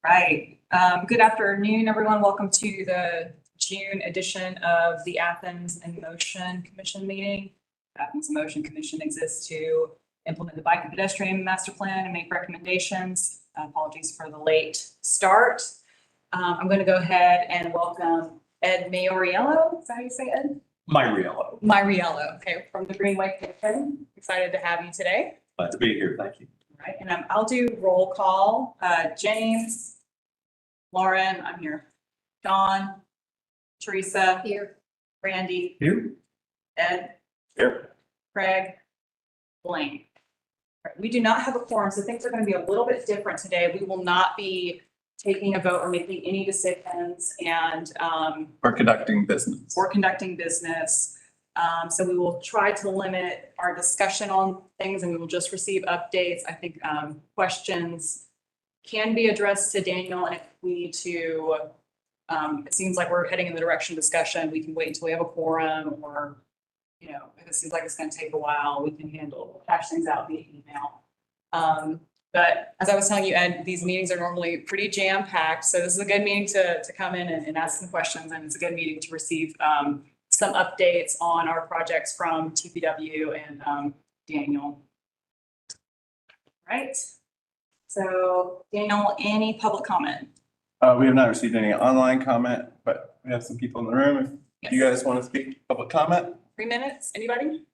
Right. Good afternoon, everyone. Welcome to the June edition of the Athens in Motion Commission meeting. Athens in Motion Commission exists to implement the bike and pedestrian master plan and make recommendations. Apologies for the late start. I'm going to go ahead and welcome Ed Mauriello. Is that how you say Ed? Myriello. Okay, from the Greenway Commission. Excited to have you today. Glad to be here. Thank you. All right, and I'll do roll call. James, Lauren, I'm here. Dawn, Teresa. Here. Randy. Here. Ed. Here. Craig. Blaine. All right, we do not have a quorum, so things are going to be a little bit different today. We will not be taking a vote or making any decisions, and We're conducting business. So we will try to limit our discussion on things, and we will just receive updates. I think questions can be addressed to Daniel, and if we need to, it seems like we're heading in the direction of discussion. We can wait until we have a quorum, or, you know, if it seems like it's going to take a while, we can hash things out via email. But as I was telling you, Ed, these meetings are normally pretty jam-packed. So this is a good meeting to come in and ask some questions. And it's a good meeting to receive some updates on our projects from TPW and Daniel. Right. So Daniel, any public comment? We have not received any online comment, but we have some people in the room. If you guys want to speak, public comment? 3 minutes, anybody?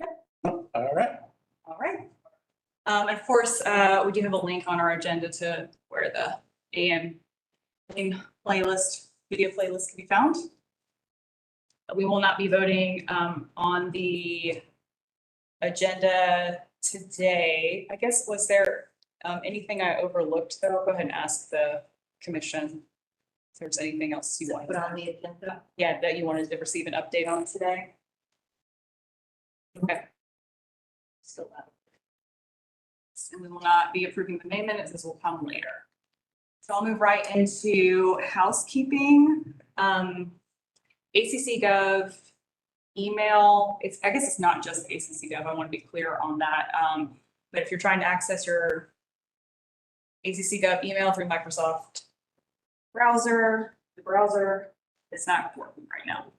Yeah. All right. All right. And of course, we do have a link on our agenda to where the AM playlist, video playlist can be found. We will not be voting on the agenda today. I guess, was there anything I overlooked though? Go ahead and ask the commission if there's anything else you want to put on the agenda. Yeah, that you wanted to receive an update on today. Okay. Still that. And we will not be approving the May minutes. This will come later. So I'll move right into housekeeping. ACC Gov email. I guess it's not just ACC Gov. I want to be clear on that. But if you're trying to access your ACC Gov email through Microsoft browser, it's not working right now.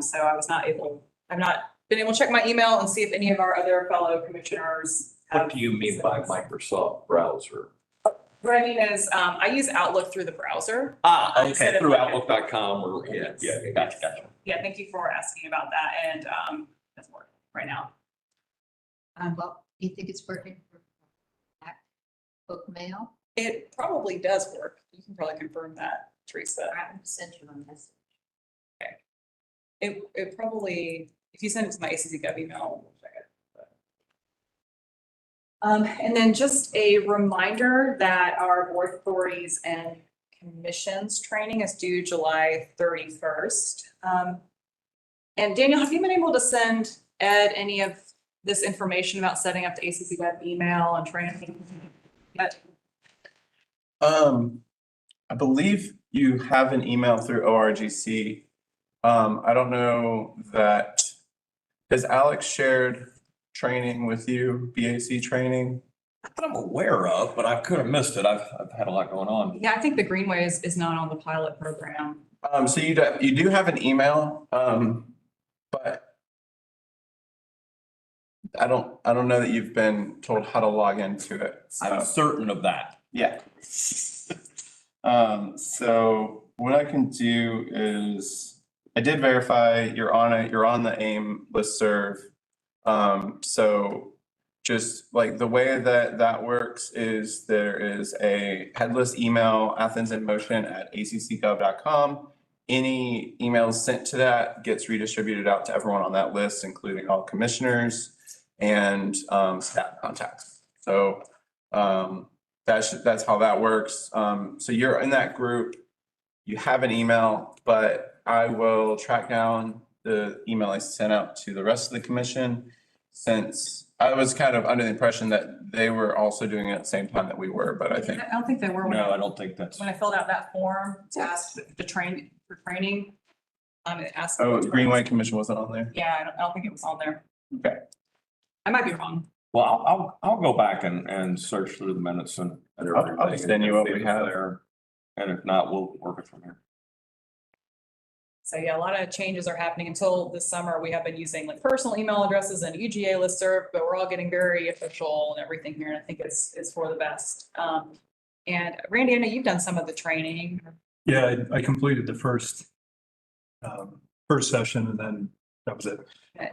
So I've not been able to check my email and see if any of our other fellow commissioners. What do you mean by Microsoft browser? What I mean is, I use Outlook through the browser. Okay, through Outlook.com or, yeah, gotcha. Yeah, thank you for asking about that, and that's working right now. Well, do you think it's working for MacBook Mail? It probably does work. You can probably confirm that, Teresa. I will send you a message. Okay. It probably, if you send it to my ACC Gov email, we'll check it. And then just a reminder that our board authorities and commissions training is due July 31st. And Daniel, have you been able to send Ed any of this information about setting up the ACC Gov email and training yet? I believe you have an email through ORGC. I don't know that, has Alex shared training with you, BAC training? That I'm aware of, but I could have missed it. I've had a lot going on. Yeah, I think the Greenway is not on the pilot program. So you do have an email, but I don't know that you've been told how to log into it. So. I'm certain of that. Yeah. So what I can do is, I did verify you're on it. You're on the AIM listserv. So just like the way that works is there is a headless email, athensinmotion@accgov.com. Any emails sent to that gets redistributed out to everyone on that list, including all commissioners and staff contacts. So that's how that works. So you're in that group, you have an email, but I will track down the email I sent out to the rest of the commission, since I was kind of under the impression that they were also doing it at the same time that we were, but I think. I don't think they were. No, I don't think that's. When I filled out that form to ask the training, it asked. Oh, Greenway Commission wasn't on there? Yeah, I don't think it was on there. Okay. I might be wrong. Well, I'll go back and search through the minutes and everything. I'll just send you what we and have. there. And if not, we'll work it from here. So yeah, a lot of changes are happening. Until this summer, we have been using like personal email addresses and UGA listserv, but we're all getting very official and everything here, and I think it's for the best. And Randy, I know you've done some of the training. Yeah, I completed the first session and then that was it.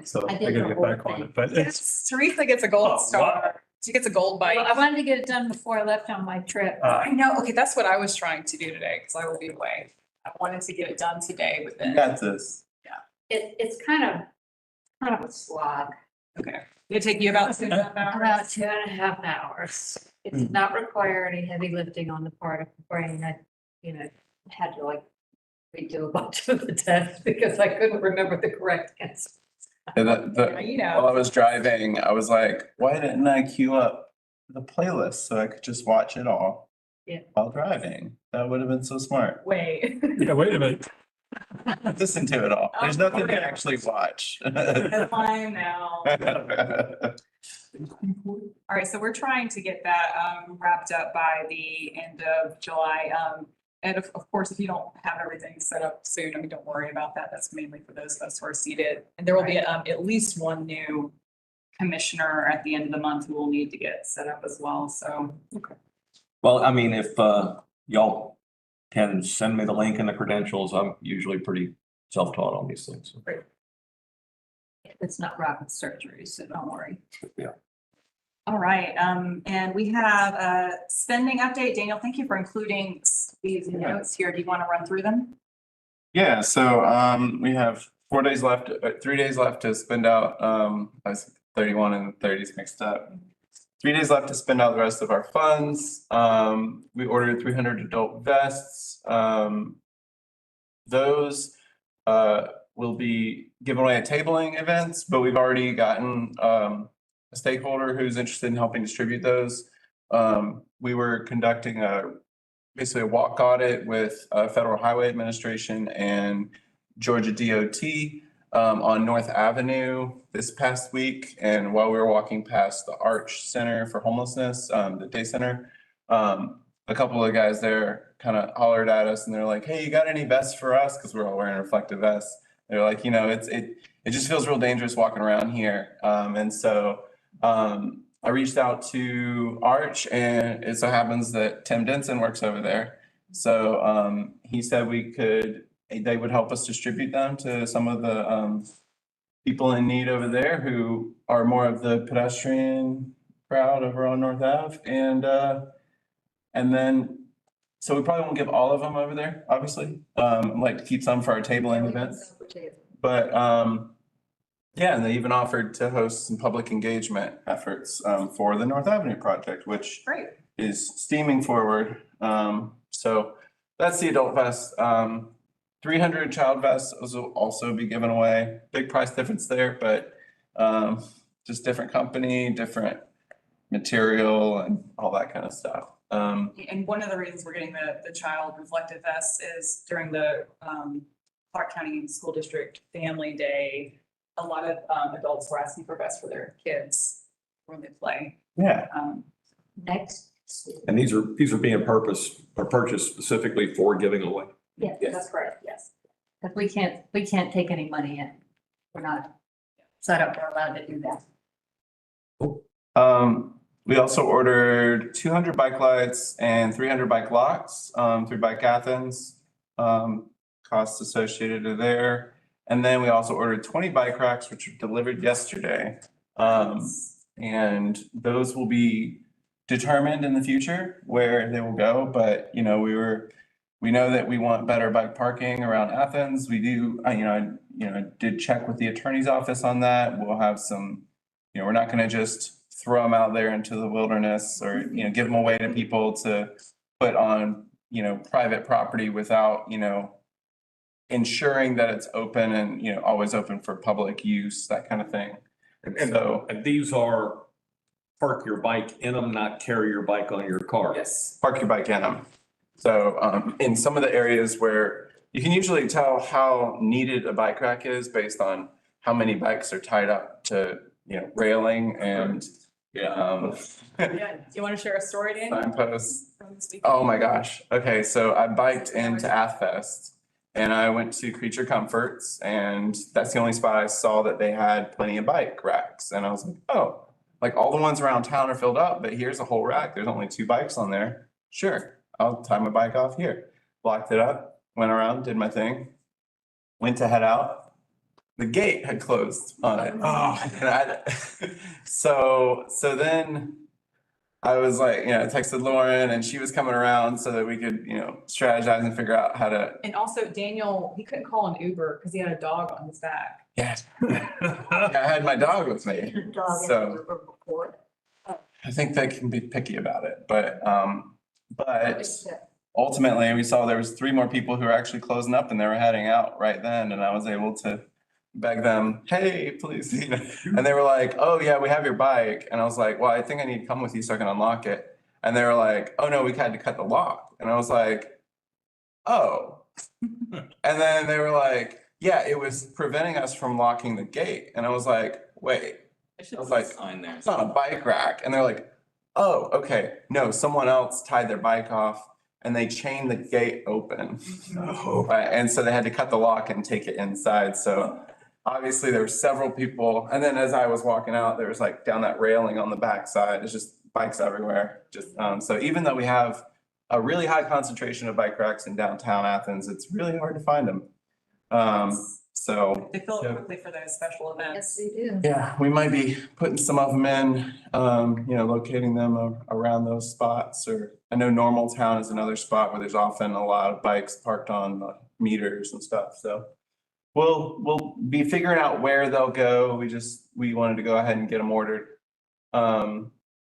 So I I did gotta the get whole back on thing. it, but it's, Yes, Teresa gets a gold Oh, star. She gets a gold bite. Well, I wanted to get it done before I left on my trip. I know, okay, that's what I was trying to do today, because I will be away. I wanted to get it done today, but You then, got this. It's kind of a slog, okay. Did it take you about 2.5 hours? about 2.5 hours. It did not require any heavy lifting on the part of the brain. I, had to like redo a bunch of the tests because I couldn't remember the correct answer. And Yeah, you know. while I was driving, I was like, why didn't I queue up the playlist so I could just watch it all? Yeah. While driving? That would have been so smart. Wait. yeah, wait a minute. Listen to it all. There's Oh, nothing to okay. actually watch. Headline now. All right, so we're trying to get that wrapped up by the end of July. And of course, if you don't have everything set up soon, I mean, don't worry about that. That's mainly for those of us who are seated. And there will be at least one new commissioner at the end of the month who will need to get set up as well, so. Well, I mean, if y'all can send me the link and the credentials, I'm usually pretty self-taught on these things. So, It's not rocket surgery, so don't worry. yeah. All right, and we have a spending update. Daniel, thank you for including these notes here. Do you want to run through them? Yeah, so we have 4 days left, 3 days left to spend out, I was 31 and 30s mixed up. 3 days left to spend out the rest of our funds. We ordered 300 adult vests. Those will be given away at tabling events, but we've already gotten a stakeholder who's interested in helping distribute those. We were conducting basically a walk audit with Federal Highway Administration and Georgia DOT on North Avenue this past week. And while we were walking past the Arch Center for Homelessness, the day center, a couple of guys there kind of hollered at us and they're like, hey, you got any vests for us? Because we're all wearing reflective vests. They're like, it just feels real dangerous walking around here. And so I reached out to Arch, and it so happens that Tim Denson works over there. So he said they would help us distribute them to some of the people in need over there who are more of the pedestrian crowd over on North Ave. And then, so we probably won't give all of them over there, obviously. I'd like to keep some for our tabling events. But yeah, and they even offered to host some public engagement efforts for the North Avenue project, which Great. is steaming forward. So that's the adult vest. 300 child vests will also be given away. Big price difference there, but just different company, different material and all that kind of stuff. And one of the reasons we're getting the child reflective vests is during the Clarke County School District Family Day, a lot of adults were asking for vests for their kids when they play. Yeah. Next. And these are being purchased specifically for giving away. Yeah, That's correct, yes. because we can't take any money in. We're not set up or allowed to do that. We also ordered 200 bike lights and 300 bike locks through Bike Athens. Costs associated there. And then we also ordered 20 bike racks, which were delivered yesterday. And those will be determined in the future where they will go. But, we know that we want better bike parking around Athens. We do, I did check with the attorney's office on that. We'll have some, we're not going to just throw them out there into the wilderness or, give them away to people to put on, private property without, ensuring that it's open and, always open for public use, that kind of thing. And these are park your bike in them, not carry your bike on your car. Yes, park your bike in them. So in some of the areas where you can usually tell how needed a bike rack is based on how many bikes are tied up to, railing and, Yeah, do you want to share a story, Dan? Signposts. From this weekend? Oh my gosh. Okay, so I biked into Athens and I went to Creature Comforts and that's the only spot I saw that they had plenty of bike racks. And I was like, oh, like all the ones around town are filled up, but here's a whole rack. There's only 2 bikes on there. Sure, I'll tie my bike off here. Blocked it up, went around, did my thing, went to head out. The gate had closed on it. Oh. And so then I was like, I texted Lauren and she was coming around so that we could, strategize and figure out how to. And also Daniel, he couldn't call an Uber because he had a dog on his back. Yeah. I had my dog with me. So I think they can be picky about it, but ultimately we saw there was 3 more people who were actually closing up and they were heading out right then. And I was able to beg them, hey, please, and they were like, oh yeah, we have your bike. And I was like, well, I think I need to come with you so I can unlock it. And they were like, oh no, we had to cut the lock. And I was like, oh. And then they were like, yeah, it was preventing us from locking the gate. And I was like, wait, I was like, it's not a bike rack. And they're like, oh, okay. No, someone else tied their bike off and they chained the gate open. Right, and so they had to cut the lock and take it inside. So obviously there were several people. And then as I was walking out, there was like down that railing on the backside, it's just bikes everywhere. Just so even though we have a really high concentration of bike racks in downtown Athens, it's really hard to find them. So They fill it quickly for those special events. Yes, they do. yeah, we might be putting some of them in, locating them around those spots. Or I know Normal Town is another spot where there's often a lot of bikes parked on meters and stuff. So we'll be figuring out where they'll go. We wanted to go ahead and get them ordered.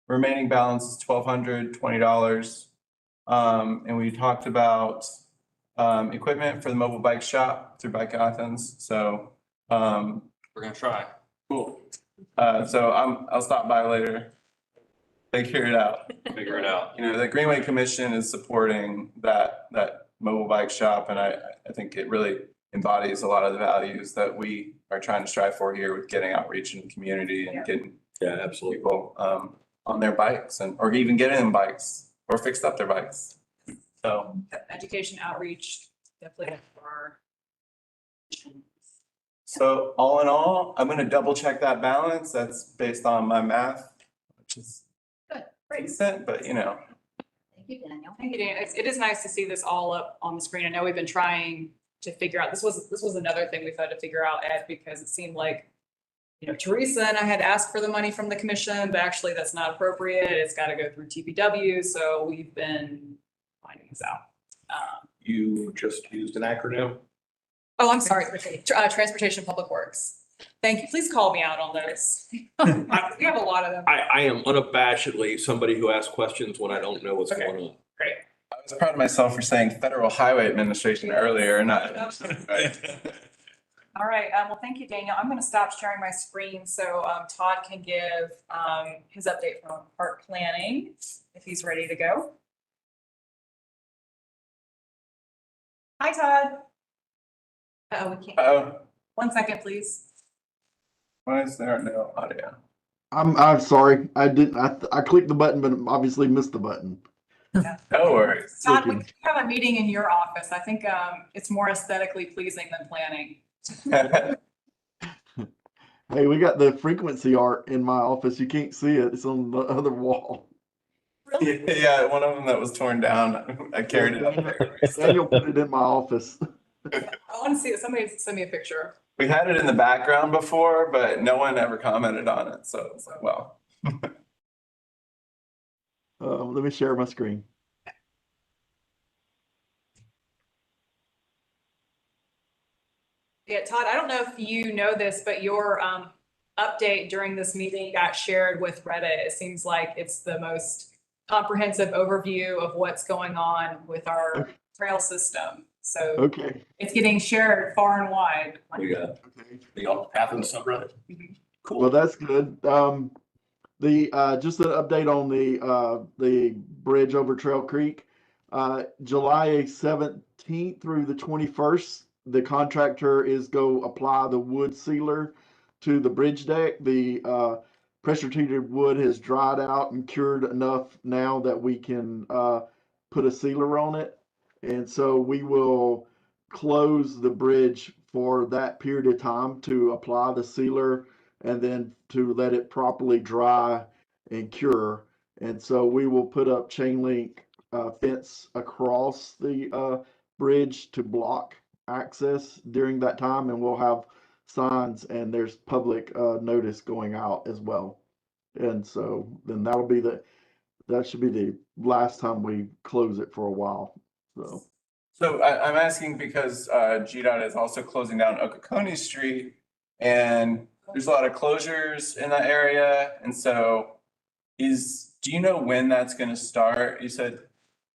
Remaining balance is $1,220. And we talked about equipment for the mobile bike shop through Bike Athens. So We're gonna try. cool. So I'll stop by later. Figure it out. Figure it out. The Greenway Commission is supporting that mobile bike shop, and I think it really embodies a lot of the values that we are trying to strive for here with getting outreach in the community and getting absolutely. people on their bikes or even getting them bikes or fixed up their bikes. So Education outreach, definitely for our. So all in all, I'm gonna double check that balance. That's based on my math, which is decent, but Thank you, Daniel. Thank you, Dan. It is nice to see this all up on the screen. I know we've been trying to figure out, this was another thing we've had to figure out, Ed, because it seemed like, Teresa and I had asked for the money from the commission, but actually that's not appropriate. It's got to go through TPW. So we've been finding this out. You just used an acronym? Oh, I'm sorry. Transportation Public Works. Thank you. Please call me out on those. We have a lot of them. I am unabashedly somebody who asks questions when I don't know what's Okay. going on. Great. I was proud of myself for saying Federal Highway Administration earlier, not. All right. Well, thank you, Daniel. I'm going to stop sharing my screen so Todd can give his update from park planning if he's ready to go. Hi, Todd. Oh, we can't. Oh, 1 second, please. why is there no audio? I'm sorry. I didn't, I clicked the button, but obviously missed the button. No worries. Todd, we have a meeting in your office. I think it's more aesthetically pleasing than planning. Hey, we got the frequency art in my office. You can't see it. It's on the other wall. Yeah, one of them that was torn down, I carried it up there. Daniel put it in my office. I want to see it. Somebody send me a picture. We had it in the background before, but no one ever commented on it, so it's like, well. Let me share my screen. Yeah, Todd, I don't know if you know this, but your update during this meeting got shared with Reddit. It seems like it's the most comprehensive overview of what's going on with our trail system. So Okay. it's getting shared far and wide. We got Okay. the Athens subreddit. Well, that's good. Just an update on the bridge over Trail Creek. July 17th through the 21st, the contractor is go apply the wood sealer to the bridge deck. The pressure treated wood has dried out and cured enough now that we can put a sealer on it. And so we will close the bridge for that period of time to apply the sealer and then to let it properly dry and cure. And so we will put up chain link fence across the bridge to block access during that time, and we'll have signs and there's public notice going out as well. And so then that should be the last time we close it for a while. So I'm asking because GDOT is also closing down Oconee Street, and there's a lot of closures in that area. And so do you know when that's going to start? You said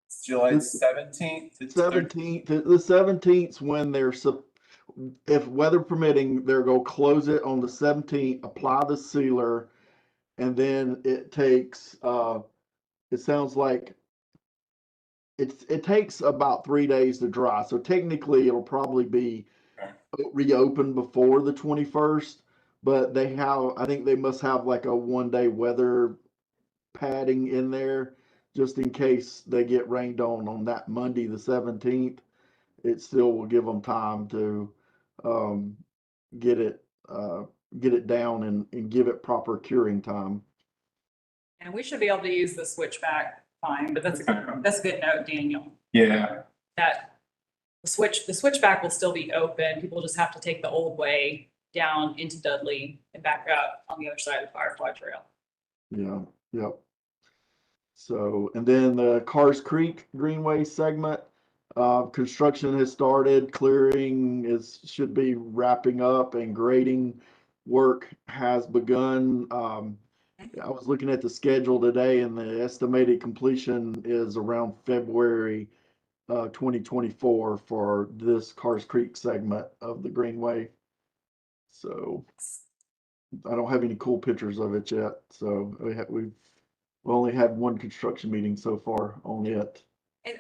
it's July 17th. The 17th when if weather permitting, they're going to close it on the 17th, apply the sealer, and then it takes it sounds like it takes about 3 days to dry. So technically it'll probably be reopened before the 21st, but I think they must have like a 1-day weather padding in there just in case they get rained on that Monday, the 17th. It still will give them time to get it down and give it proper curing time. And we should be able to use the switchback fine, but that's a good note, Daniel. Yeah. That the switchback will still be open. People just have to take the old way down into Dudley and back up on the other side of the Firefly Trail. Yeah, yep. So, and then the Cars Creek Greenway segment, construction has started, clearing should be wrapping up, and grading work has begun. I was looking at the schedule today, and the estimated completion is around February 2024 for this Cars Creek segment of the Greenway. So I don't have any cool pictures of it yet. So we've only had one construction meeting so far on it. And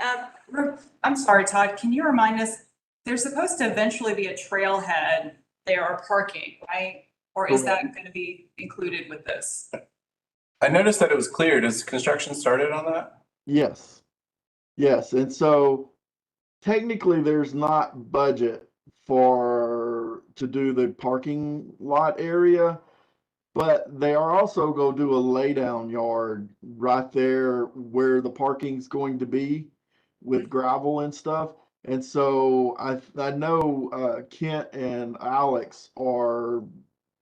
I'm sorry, Todd, can you remind us, there's supposed to eventually be a trailhead there or parking, right? Or is that going to be included with this? I noticed that it was cleared. Has construction started on that? Yes. Yes. And so technically there's not budget to do the parking lot area, but they are also going to do a laydown yard right there where the parking's going to be with gravel and stuff. And so I know Kent and Alex are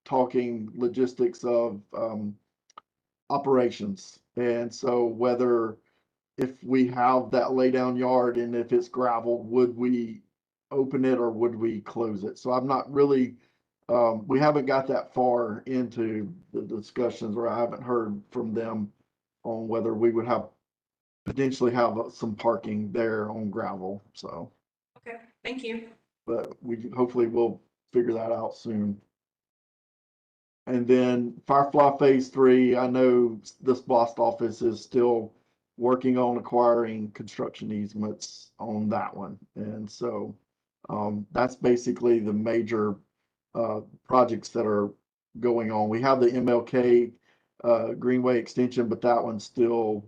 talking logistics of operations. And so if we have that laydown yard and if it's gravel, would we open it or would we close it? So I'm not really, we haven't got that far into the discussions, or I haven't heard from them on whether we would potentially have some parking there on gravel. So, Okay, thank you. but hopefully we'll figure that out soon. And then Firefly Phase 3, I know the SPLOST office is still working on acquiring construction easements on that one. And so that's basically the major projects that are going on. We have the MLK Greenway extension, but that one's still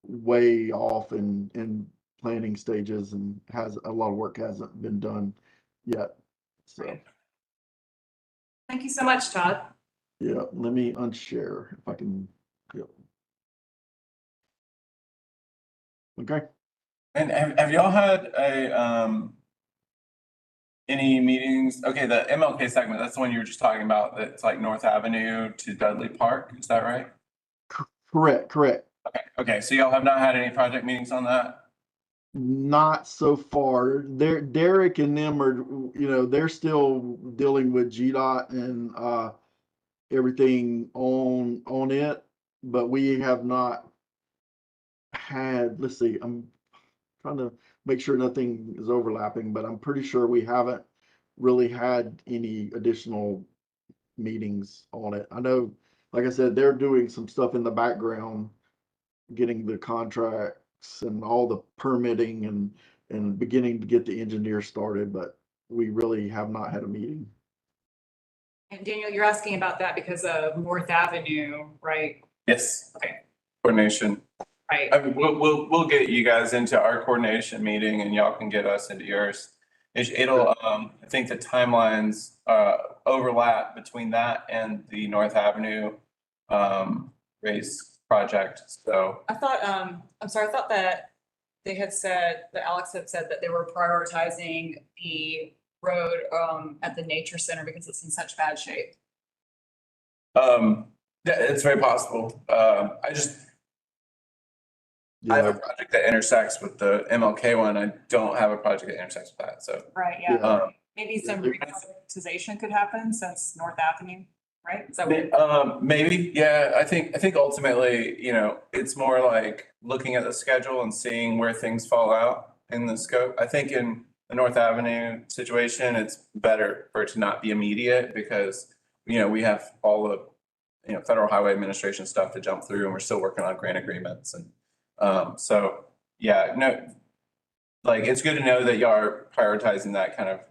way off in planning stages and has a lot of work hasn't been done yet. So Thank you so much, Todd. yeah, let me unshare if I can. Yep. Okay. And have y'all had any meetings? Okay, the MLK segment, that's the one you were just talking about. That's like North Avenue to Dudley Park. Is that right? Correct. Okay. So y'all have not had any project meetings on that? Not so far. Derek and them are, they're still dealing with GDOT and everything on it, but we have not had, let's see, I'm trying to make sure nothing is overlapping, but I'm pretty sure we haven't really had any additional meetings on it. I know, like I said, they're doing some stuff in the background, getting the contracts and all the permitting and beginning to get the engineer started, but we really have not had a meeting. And Daniel, you're asking about that because of North Avenue, right? Yes. Okay. Coordination. Right. I mean, we'll get you guys into our coordination meeting and y'all can get us into yours. It'll, I think the timelines, overlap between that and the North Avenue, race project. So, I thought, I'm sorry, I thought that they had said, that Alex had said that they were prioritizing the road, at the nature center because it's in such bad shape. yeah, it's very possible. I have a project that intersects with the MLK one. I don't have a project that intersects with that, so. Right, Yeah. yeah. Maybe some revitalization could happen since North Avenue, right? Is that what? Maybe, yeah, I think ultimately, it's more like looking at the schedule and seeing where things fall out in the scope. I think in the North Avenue situation, it's better for it to not be immediate because, we have all the, Federal Highway Administration stuff to jump through and we're still working on grant agreements and, so, yeah, no, like, it's good to know that y'all are prioritizing that kind of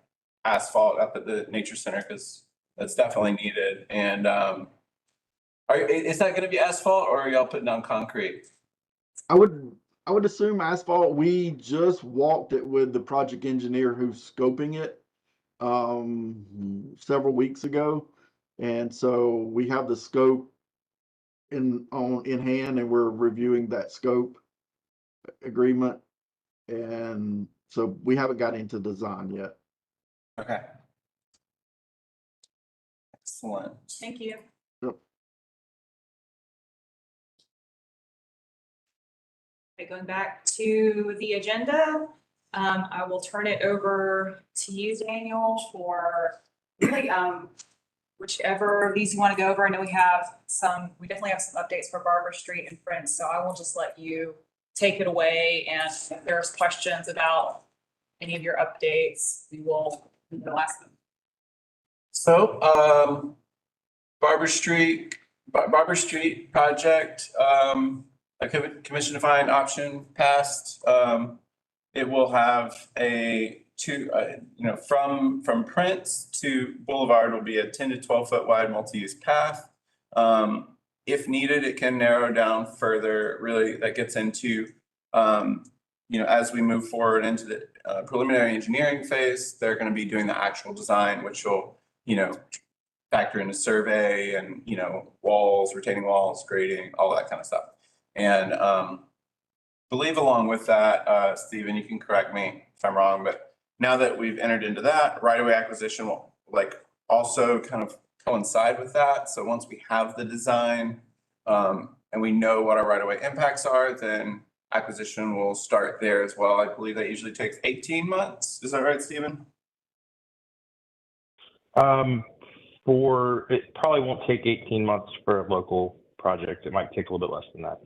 asphalt up at the nature center because that's definitely needed. And is that going to be asphalt or are y'all putting down concrete? I would assume asphalt. We just walked it with the project engineer who's scoping it several weeks ago. And so we have the scope in hand and we're reviewing that scope agreement. And so we haven't got into design yet. Okay. Excellent. Thank you. Yep. Okay, going back to the agenda, I will turn it over to you, Daniel, for really, whichever of these you want to go over. I know we definitely have some updates for Barber Street and Prince, so I will just let you take it away. And if there's questions about any of your updates, we'll ask them. So, Barber Street project, a commission defined option passed. It will have from Prince to Boulevard will be a 10 to 12 foot wide multi-use path. If needed, it can narrow down further. Really, that gets into, as we move forward into the preliminary engineering phase, they're going to be doing the actual design, which will, factor into survey and, walls, retaining walls, grading, all that kind of stuff. And believe along with that, Stephen, you can correct me if I'm wrong, but now that we've entered into that, right-of-way acquisition will also kind of coincide with that. So once we have the design and we know what our right-of-way impacts are, then acquisition will start there as well. I believe that usually takes 18 months. Is that right, Stephen? It probably won't take 18 months for a local project. It might take a little bit less than that.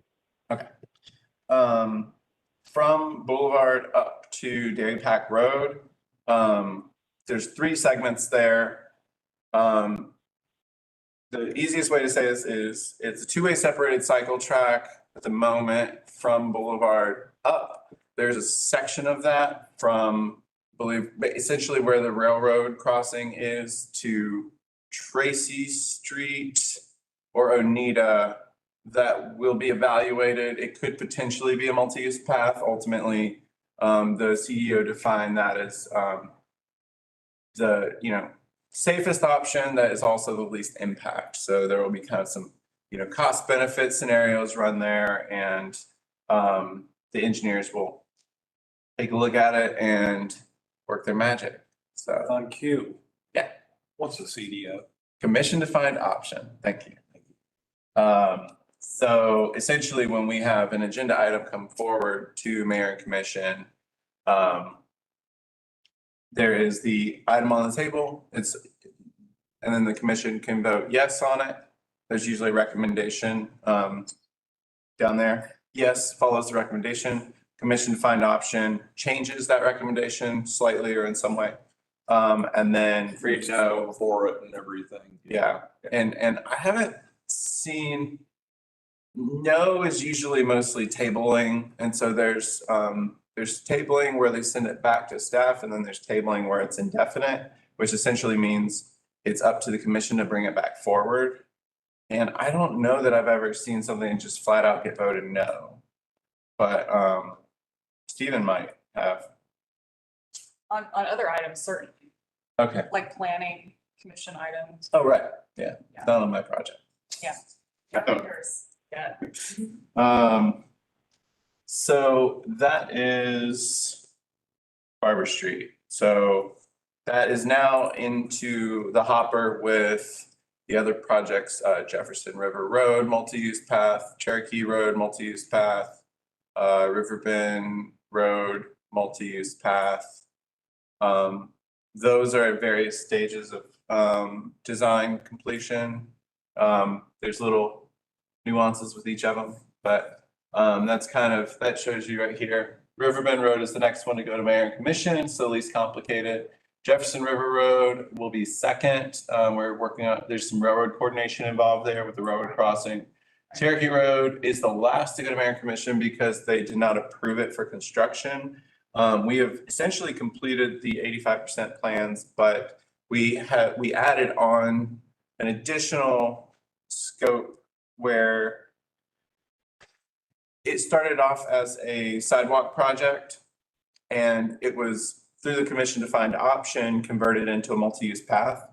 Okay. From Boulevard up to Dairy Pack Road, there's 3 segments there. The easiest way to say this is it's a 2-way separated cycle track at the moment from Boulevard up. There's a section of that from, I believe, essentially where the railroad crossing is to Tracy Street or Oneida that will be evaluated. It could potentially be a multi-use path. Ultimately, the CEO defined that as the safest option that is also the least impact. So there will be kind of some cost benefit scenarios run there, and the engineers will take a look at it and work their magic. So On cue. Yeah. What's the CDO? Commission defined option. Thank you. So essentially, when we have an agenda item come forward to mayor and commission, there is the item on the table. And then the commission can vote yes on it. There's usually a recommendation down there. Yes follows the recommendation. Commission defined option changes that recommendation slightly or in some way. And then no for it and everything. Yeah, and I haven't seen, no is usually mostly tabling, and so there's tabling where they send it back to staff, and then there's tabling where it's indefinite, which essentially means it's up to the commission to bring it back forward. And I don't know that I've ever seen something just flat out get voted no. But Stephen might have. On other items, certainly, Okay. like planning commission items. Oh, right. Yeah. Yeah. Not on my project. Yeah. Oh. Yours. Yeah. So that is Barber Street. So that is now into the hopper with the other projects, Jefferson River Road, multi-use path, Cherokee Road, multi-use path, Riverbend Road, multi-use path. Those are at various stages of design completion. There's little nuances with each of them, but that's kind of, that shows you right here. Riverbend Road is the next one to go to mayor and commission. It's the least complicated. Jefferson River Road will be second. We're working on, there's some railroad coordination involved there with the railroad crossing. Cherokee Road is the last to go to mayor and commission because they did not approve it for construction. We have essentially completed the 85% plans, but we added on an additional scope where it started off as a sidewalk project, and it was through the commission defined option converted into a multi-use path.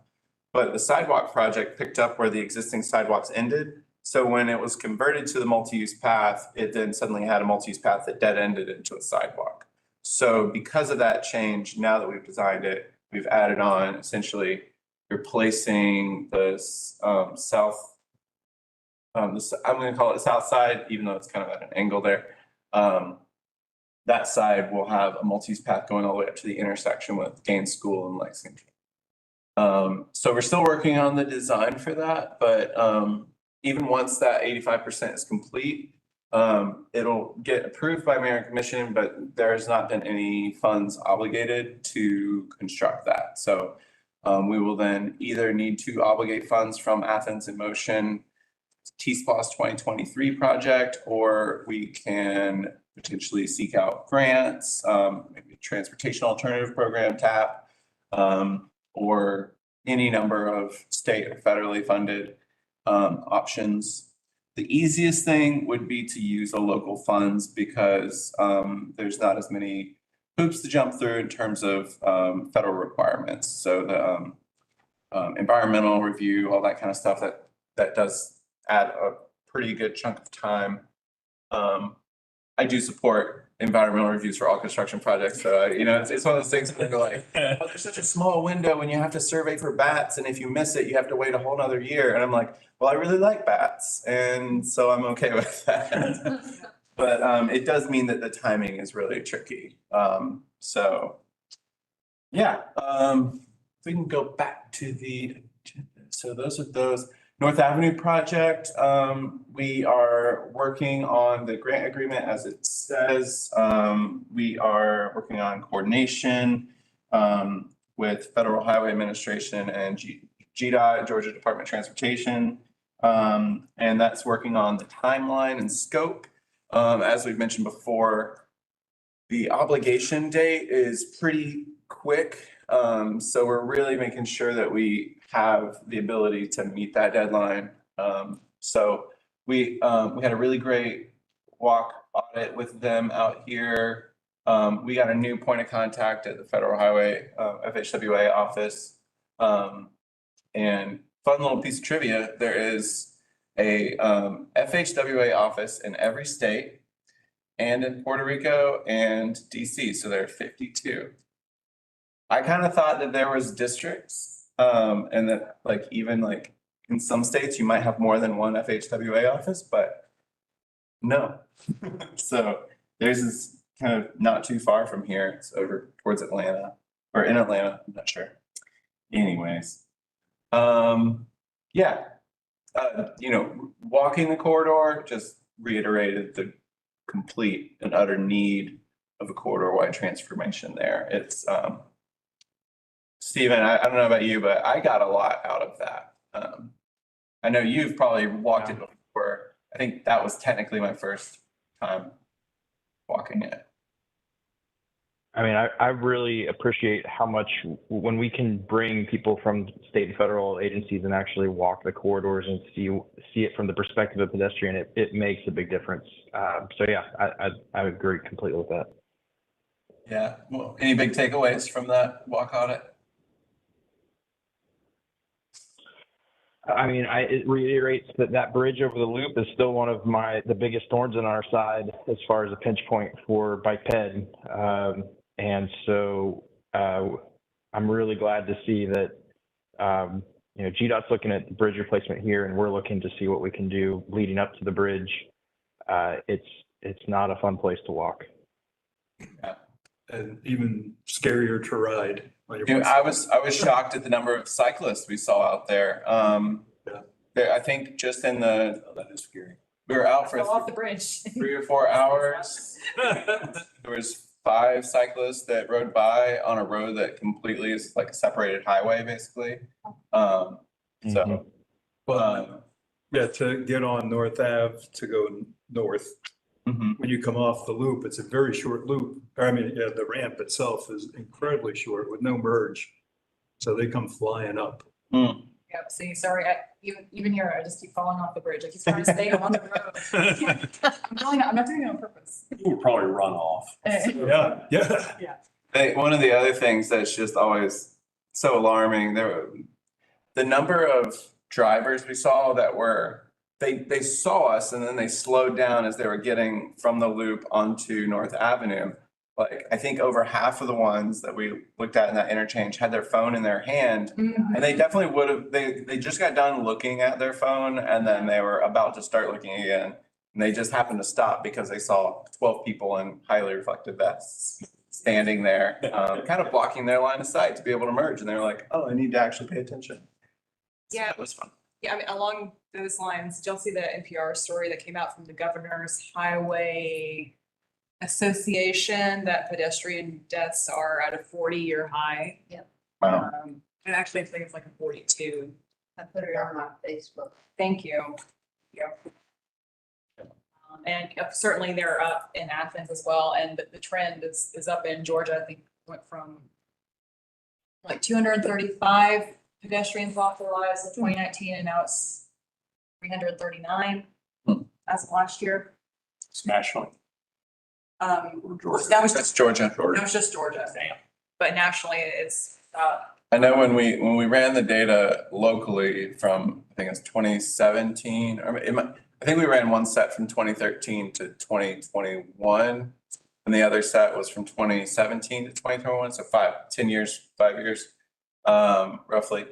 But the sidewalk project picked up where the existing sidewalks ended. So when it was converted to the multi-use path, it then suddenly had a multi-use path that dead ended into a sidewalk. So because of that change, now that we've designed it, we've added on essentially replacing the I'm going to call it south side, even though it's kind of at an angle there. That side will have a multi-use path going all the way up to the intersection with Gaines School and Lexington. So we're still working on the design for that, but even once that 85% is complete, it'll get approved by mayor and commission, but there has not been any funds obligated to construct that. So we will then either need to obligate funds from Athens in Motion T-SPOS 2023 project, or we can potentially seek out grants, maybe transportation alternative program TAP, or any number of state or federally funded options. The easiest thing would be to use the local funds because there's not as many hoops to jump through in terms of federal requirements. So the environmental review, all that kind of stuff, that does add a pretty good chunk of time. I do support environmental reviews for all construction projects. So, it's one of those things where you're like, oh, there's such a small window when you have to survey for bats. And if you miss it, you have to wait a whole nother year. And I'm like, well, I really like bats. And so I'm okay with that. But it does mean that the timing is really tricky. So yeah, if we can go back to the agenda. So those are those. North Avenue project, we are working on the grant agreement as it says. We are working on coordination with Federal Highway Administration and GDOT, Georgia Department of Transportation. And that's working on the timeline and scope. As we've mentioned before, the obligation date is pretty quick. So we're really making sure that we have the ability to meet that deadline. So we had a really great walk audit with them out here. We got a new point of contact at the Federal Highway FHWA office. And fun little piece of trivia, there is a FHWA office in every state and in Puerto Rico and DC. So there are 52. I kind of thought that there was districts and that even in some states you might have more than one FHWA office, but no. So there's this kind of not too far from here. It's over towards Atlanta or in Atlanta. I'm not sure. Anyways, yeah, walking the corridor just reiterated the complete and utter need of a corridor-wide transformation there. It's Stephen, I don't know about you, but I got a lot out of that. I know you've probably walked it before. I think that was technically my first time walking it. I mean, I really appreciate how much when we can bring people from state and federal agencies and actually walk the corridors and see it from the perspective of pedestrian, it makes a big difference. So yeah, I agree completely with that. Yeah, well, any big takeaways from that walk audit? I mean, it reiterates that bridge over the loop is still one of the biggest thorns in our side as far as a pinch point for bike ped. And so I'm really glad to see that, GDOT's looking at bridge replacement here, and we're looking to see what we can do leading up to the bridge. It's not a fun place to walk. And even scarier to ride. On your You know, I was shocked at the number of cyclists we saw out there. I think just in the, Oh, that is scary. we were out for Go off the bridge. 3 or 4 hours. There was 5 cyclists that rode by on a road that completely is like a separated highway, basically. So, Yeah, to get on North Ave to go north, mhm. when you come off the loop, it's a very short loop. The ramp itself is incredibly short with no merge. So they come flying up. Yeah, see, sorry, even here, I just keep falling off the bridge. I keep trying to stay on the road. I'm not doing it on purpose. You would probably run off. Yeah, yeah. One of the other things that's just always so alarming, the number of drivers we saw that they saw us and then they slowed down as they were getting from the loop onto North Avenue. Like, I think over half of the ones that we looked at in that interchange had their phone in their hand. Mhm. And they definitely would have, they just got done looking at their phone and then they were about to start looking again. And they just happened to stop because they saw 12 people in highly reflective vests standing there, kind of blocking their line of sight to be able to merge. And they were like, oh, I need to actually pay attention. So Yeah. that was fun. Yeah, I mean, along those lines, did y'all see the NPR story that came out from the Governor's Highway Association that pedestrian deaths are at a 40-year high? Wow. And actually, I think it's like a 42. I put it on my Facebook. Thank you. Yeah. And certainly they're up in Athens as well, and the trend is up in Georgia. I think went from like 235 pedestrians lost their lives in 2019, and now it's 339 as of last year. It's nationally. That was That's just Georgia. that was just Georgia. But nationally, it's I know when we ran the data locally from, I think it's 2017, or I think we ran one set from 2013 to 2021. And the other set was from 2017 to 2021, so 10 years, 5 years, roughly.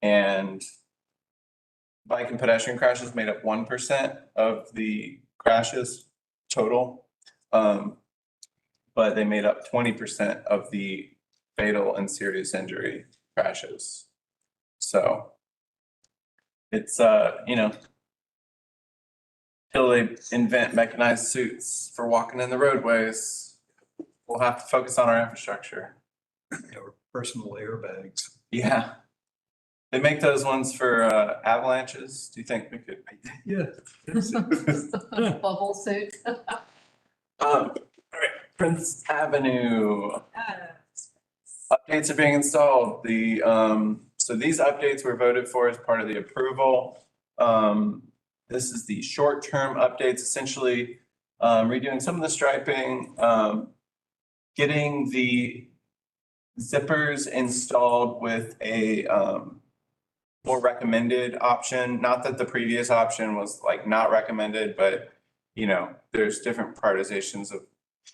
And bike and pedestrian crashes made up 1% of the crashes total. But they made up 20% of the fatal and serious injury crashes. So it's, till they invent mechanized suits for walking in the roadways, we'll have to focus on our infrastructure. Or personal airbags. Yeah. They make those ones for avalanches. Do you think we could? Yeah. Bubble suit. All right, Prince Avenue. Updates are being installed. So these updates were voted for as part of the approval. This is the short-term updates, essentially redoing some of the striping, getting the zippers installed with a more recommended option. Not that the previous option was like not recommended, but there's different prioritizations of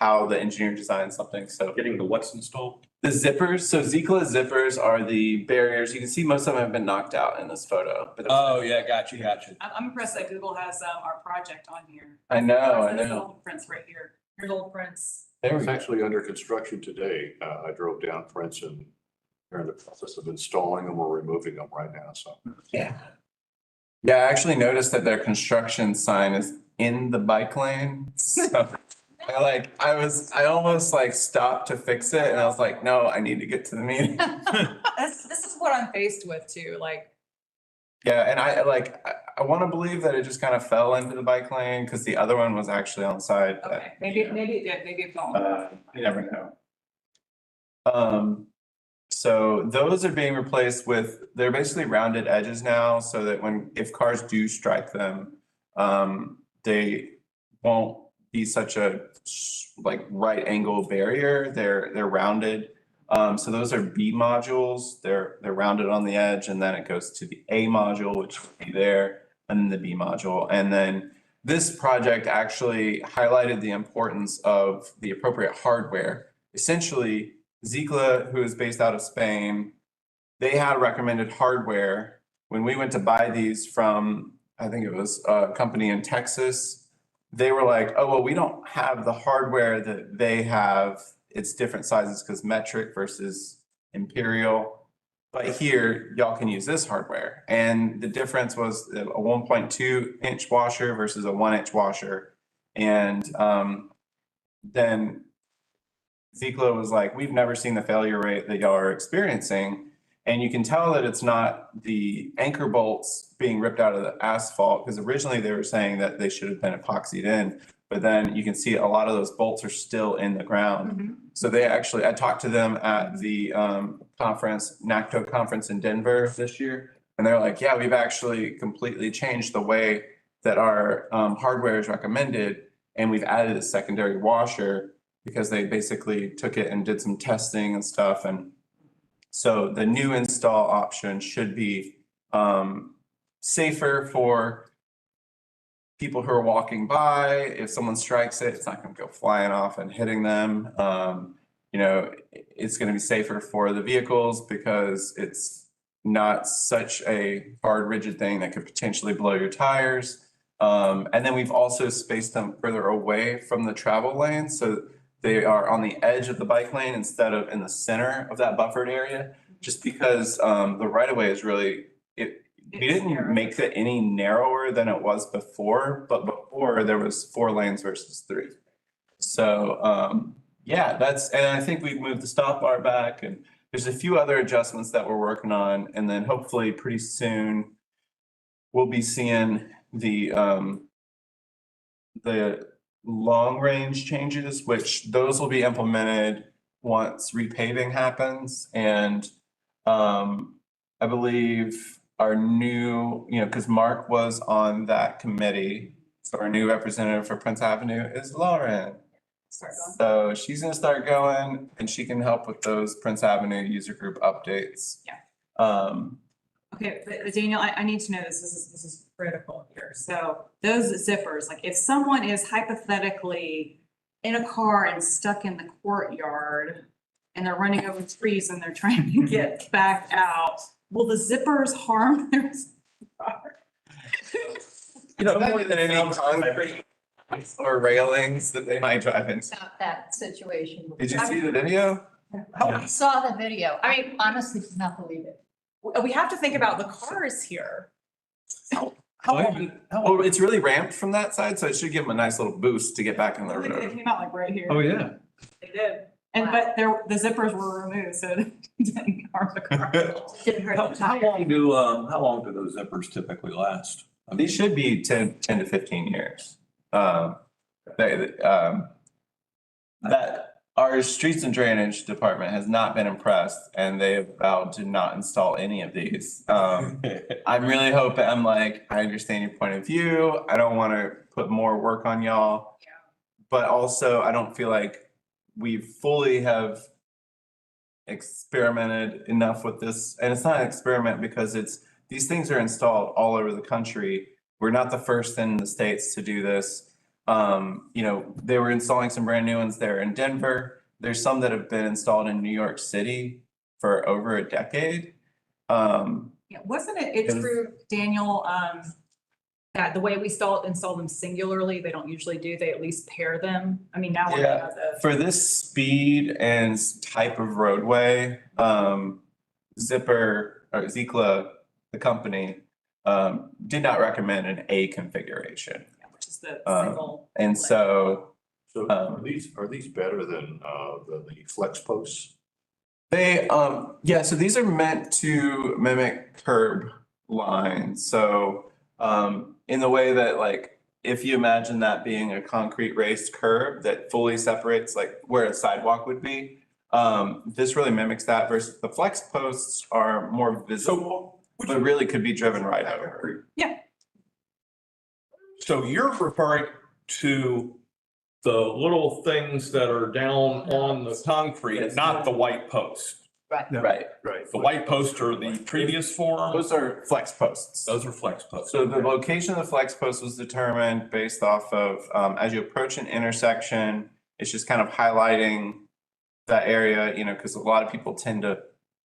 how the engineer designed something. So Getting the what's installed? the zippers, so Zikla zippers are the barriers. You can see most of them have been knocked out in this photo. Oh, yeah, got you. I'm impressed that Google has our project on here. I know. There's old prints right here. Here's old prints. There we It's go. actually under construction today. I drove down Prince and they're in the process of installing them or removing them right now, so. Yeah. Yeah, I actually noticed that their construction sign is in the bike lane. So I almost like stopped to fix it and I was like, no, I need to get to the meeting. This is what I'm faced with too, like. Yeah, and I want to believe that it just kind of fell into the bike lane because the other one was actually on the side. but, Okay, maybe it did, maybe it don't. You never know. So those are being replaced with, they're basically rounded edges now, so that if cars do strike them, they won't be such a like right angle barrier. They're rounded. So those are B modules. They're rounded on the edge, and then it goes to the A module, which will be there, and then the B module. And then this project actually highlighted the importance of the appropriate hardware. Essentially, Zikla, who is based out of Spain, they had recommended hardware. When we went to buy these from, I think it was a company in Texas, they were like, oh, well, we don't have the hardware that they have. It's different sizes because metric versus imperial. But here, y'all can use this hardware. And the difference was a 1.2-inch washer versus a 1-inch washer. And then Zikla was like, we've never seen the failure rate that y'all are experiencing. And you can tell that it's not the anchor bolts being ripped out of the asphalt, because originally they were saying that they should have been epoxied in, but then you can see a lot of those bolts are still in the ground. So they actually, I talked to them at the conference, NACTO conference in Denver this year, and they're like, yeah, we've actually completely changed the way that our hardware is recommended, and we've added a secondary washer because they basically took it and did some testing and stuff. And so the new install option should be safer for people who are walking by. If someone strikes it, it's not going to go flying off and hitting them. You know, it's going to be safer for the vehicles because it's not such a hard, rigid thing that could potentially blow your tires. And then we've also spaced them further away from the travel lane, so they are on the edge of the bike lane instead of in the center of that buffered area, just because the right of way is really, we didn't make it any narrower than it was before, but before there was 4 lanes versus 3. So yeah, and I think we've moved the stop bar back, and there's a few other adjustments that we're working on, and then hopefully pretty soon we'll be seeing the long range changes, which those will be implemented once repaving happens. And I believe our new, because Mark was on that committee, so our new representative for Prince Avenue is Lauren. So she's gonna start going, and she can help with those Prince Avenue user group updates. Yeah. Okay, but Daniel, I need to know this. This is critical here. So those zippers, like if someone is hypothetically in a car and stuck in the courtyard and they're running over trees and they're trying to get back out, will the zippers harm their car? More than any concrete or railings that they might drive into. Not that situation. Did you see the video? I saw the video. I mean, honestly, could not believe it. We have to think about the cars here. Oh, it's really ramped from that side, so it should give them a nice little boost to get back in the They road. came out like right here. Oh, yeah. They did. And but the zippers were removed, so it didn't harm the car. Didn't hurt the How tire. long do those zippers typically last? These should be 10 to 15 years. That our streets and drainage department has not been impressed, and they have vowed to not install any of these. I'm really hoping, I understand your point of view. I don't want to put more work on y'all. Yeah. But also I don't feel like we fully have experimented enough with this. And it's not an experiment because these things are installed all over the country. We're not the first in the States to do this. They were installing some brand new ones there in Denver. There's some that have been installed in New York City for over a decade. Yeah, wasn't it true, Daniel, that the way we install them singularly, they don't usually do, they at least pair them? I mean, now we Yeah. have the. For this speed and type of roadway, Zikla, the company, did not recommend an A configuration. Which is the Um, single. And so So are these better than the flex posts? so these are meant to mimic curb lines. So in the way that if you imagine that being a concrete raised curb that fully separates where a sidewalk would be, This really mimics that versus the flex posts are more visible, but really could be driven right over. So you're referring to the little things that are down on the concrete, not the white post. No, Right. Right. The white posts are the previous form. Those are flex posts. Those are flex posts. So the location of the flex post was determined based off of, as you approach an intersection, it's just kind of highlighting that area, you know, because a lot of people tend to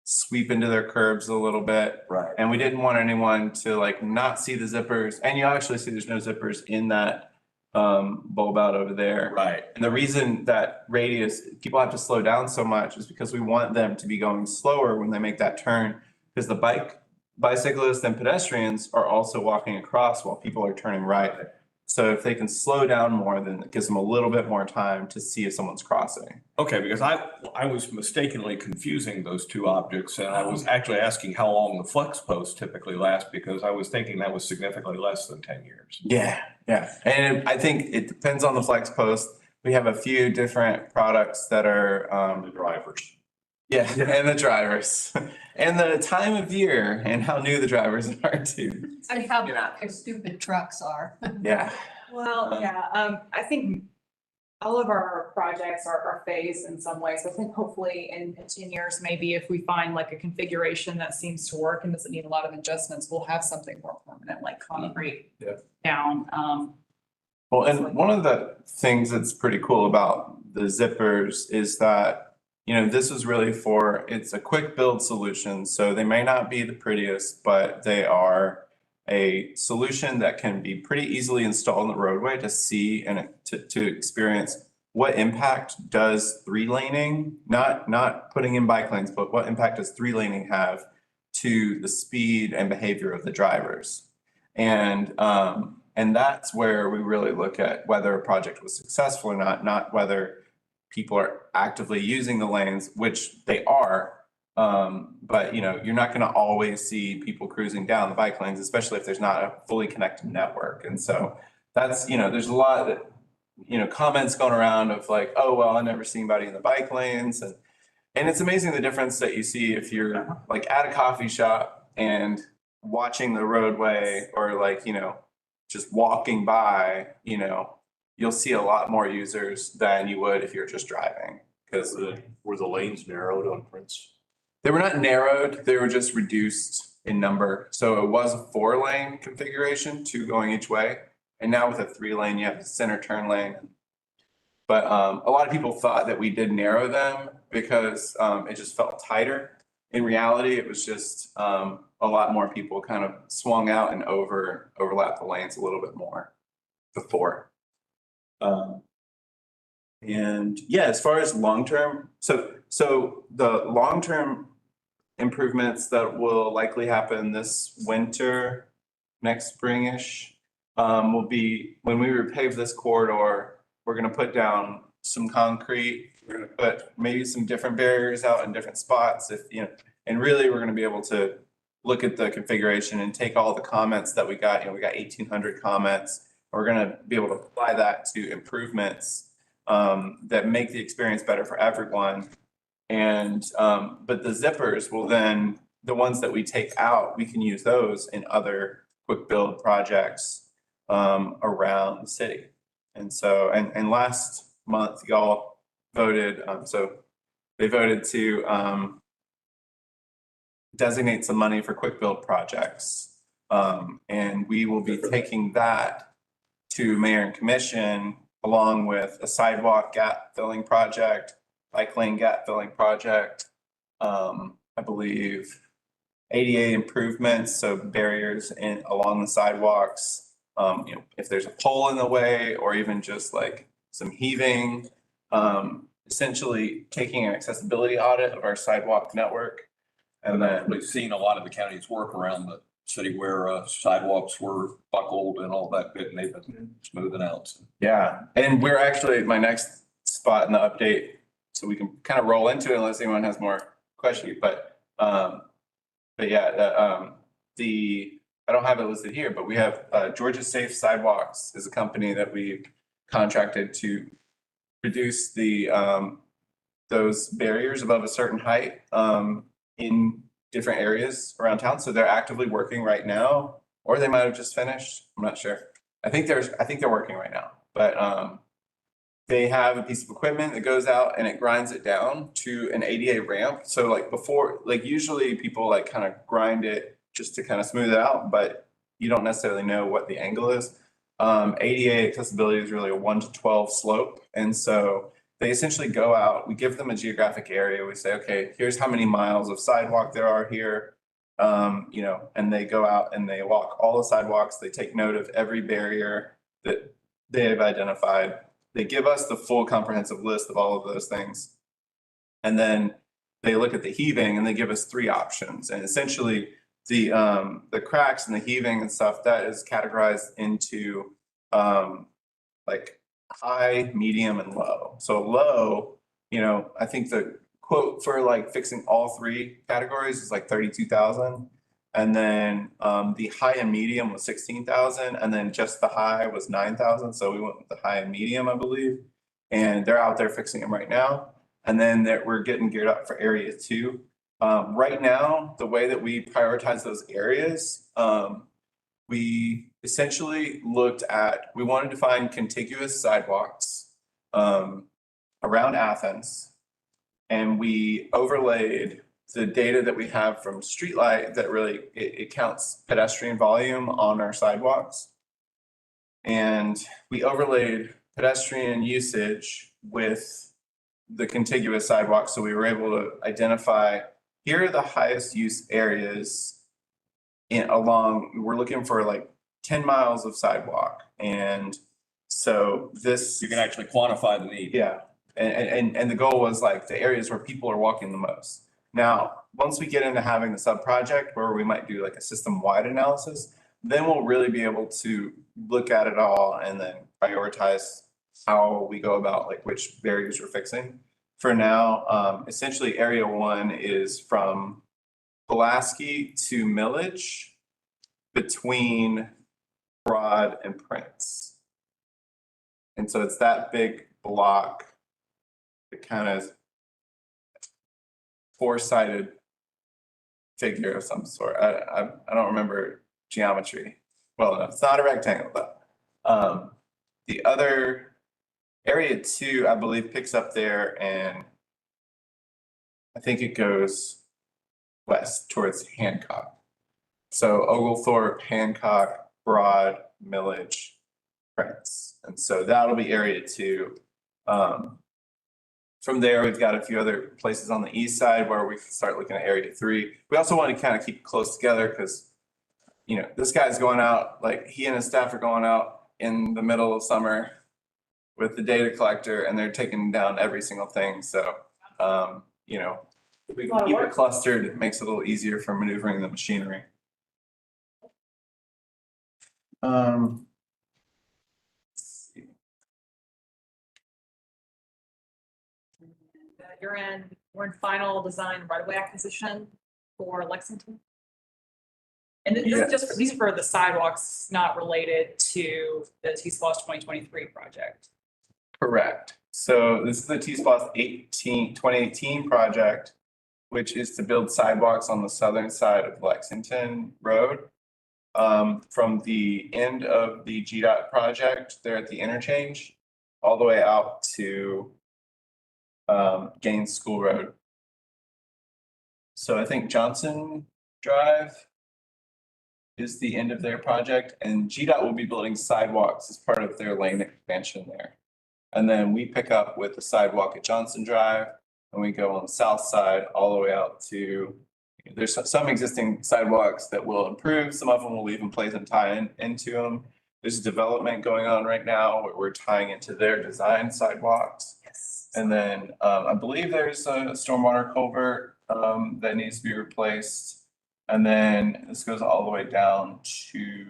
sweep into their curbs a little bit. Right. And we didn't want anyone to like not see the zippers, and you actually see there's no zippers in that bulb out over there. Right. And the reason that radius, people have to slow down so much is because we want them to be going slower when they make that turn, because the bicyclists and pedestrians are also walking across while people are turning right. So if they can slow down more, then it gives them a little bit more time to see if someone's crossing. Okay, because I was mistakenly confusing those two objects, and I was actually asking how long the flex posts typically last, because I was thinking that was significantly less than 10 years. Yeah. And I think it depends on the flex post. We have a few different products that are, The drivers. yeah, and the drivers and the time of year and how new the drivers are too. And how their stupid trucks are. Yeah. Well, yeah, I think all of our projects are phased in some ways. I think hopefully in 10 years, maybe if we find like a configuration that seems to work and doesn't need a lot of adjustments, we'll have something more permanent, like concrete down. Well, and one of the things that's pretty cool about the zippers is that, you know, this is really it's a quick build solution. So they may not be the prettiest, but they are a solution that can be pretty easily installed in the roadway to see and to experience what impact does 3-laning, not putting in bike lanes, but what impact does 3-laning have to the speed and behavior of the drivers. And that's where we really look at whether a project was successful or not whether people are actively using the lanes, which they are. But you know, you're not going to always see people cruising down the bike lanes, especially if there's not a fully connected network. And so that's, you know, there's a lot that, you know, comments going around of like, oh, well, I never see anybody in the bike lanes. And it's amazing the difference that you see if you're like at a coffee shop and watching the roadway, or like, you know, just walking by, you know, you'll see a lot more users than you would if you're just driving. Because Were the lanes narrowed on Prince? they were not narrowed, they were just reduced in number. So it was a 4-lane configuration, 2 going each way. And now with a 3-lane, you have a center turn lane. But a lot of people thought that we did narrow them because it just felt tighter. In reality, it was just a lot more people kind of swung out and overlapped the lanes a little bit more before. And yeah, as far as long-term, so the long-term improvements that will likely happen this winter, next springish, will be when we repave this corridor, we're gonna put down some concrete. We're gonna put maybe some different barriers out in different spots, if you know, and really we're gonna be able to look at the configuration and take all the comments that we got. You know, we got 1,800 comments. We're gonna be able to apply that to improvements that make the experience better for everyone. And but the zippers will then, the ones that we take out, we can use those in other quick build projects around the city. And so, and last month y'all voted, so they voted to designate some money for quick build projects. And we will be taking that to mayor and commission, along with a sidewalk gap filling project, bike lane gap filling project, I believe ADA improvements, so barriers along the sidewalks. You know, if there's a pole in the way, or even just like some heaving, essentially taking an accessibility audit of our sidewalk network. And then We've seen a lot of the counties work around the city where sidewalks were buckled and all that bit, and they've been smoothing out. yeah, and we're actually, my next spot in the update, so we can kind of roll into it unless anyone has more questions, but yeah, I don't have it listed here, but we have Georgia Safe Sidewalks is a company that we contracted to produce the those barriers above a certain height, in different areas around town. So they're actively working right now, or they might have just finished. I'm not sure. I think they're working right now, but, they have a piece of equipment that goes out and it grinds it down to an ADA ramp. So like before, like usually people like kind of grind it just to kind of smooth it out, but you don't necessarily know what the angle is. ADA accessibility is really a 1 to 12 slope. And so they essentially go out, we give them a geographic area. We say, okay, here's how many miles of sidewalk there are here. You know, and they go out and they walk all the sidewalks. They take note of every barrier that they have identified. They give us the full comprehensive list of all of those things. And then they look at the heaving and they give us 3 options. And essentially the cracks and the heaving and stuff that is categorized into like high, medium, and low. So low, you know, I think the quote for like fixing all 3 categories is like 32,000. And then the high and medium was 16,000, and then just the high was 9,000. So we went with the high and medium, I believe. And they're out there fixing them right now. And then we're getting geared up for area 2. Right now, the way that we prioritize those areas, we essentially we wanted to find contiguous sidewalks around Athens, and we overlaid the data that we have from Streetlight that really, it counts pedestrian volume on our sidewalks. And we overlaid pedestrian usage with the contiguous sidewalks. So we were able to identify, here are the highest use areas we're looking for like 10 miles of sidewalk. And so this. You can actually quantify the need. Yeah, and the goal was like the areas where people are walking the most. Now, once we get into having the sub-project where we might do like a system-wide analysis, then we'll really be able to look at it all and then prioritize how we go about like which barriers we're fixing. For now, essentially area 1 is from Pulaski to Millage between Broad and Prince. And so it's that big block, that kind of 4-sided figure of some sort. I don't remember geometry well enough. It's not a rectangle though. The other area 2, I believe, picks up there, and I think it goes west towards Hancock. So Oglethorpe, Hancock, Broad, Millage, Prince. And so that'll be area 2. From there, we've got a few other places on the east side where we can start looking at area 3. We also want to kind of keep it close together because, you know, this guy's going out, like he and his staff are going out in the middle of summer with the data collector, and they're taking down every single thing. So, you know, if we can keep it clustered, it makes it a little easier for maneuvering the machinery. We're in final design right-of-way acquisition for Lexington. And this is just, these are for the sidewalks, not related to the T-Splosh 2023 project. Correct. So this is the T-Splosh 2018 project, which is to build sidewalks on the southern side of Lexington Road. From the end of the GDOT project, there at the interchange, all the way out to Gaines School Road. So I think Johnson Drive is the end of their project, and GDOT will be building sidewalks as part of their lane expansion there. And then we pick up with the sidewalk at Johnson Drive, and we go on the south side all the way out to, there's some existing sidewalks that will improve. Some of them will leave in place and tie into them. There's development going on right now where we're tying into their design sidewalks. Yes. And then I believe there's a stormwater culvert that needs to be replaced. And then this goes all the way down to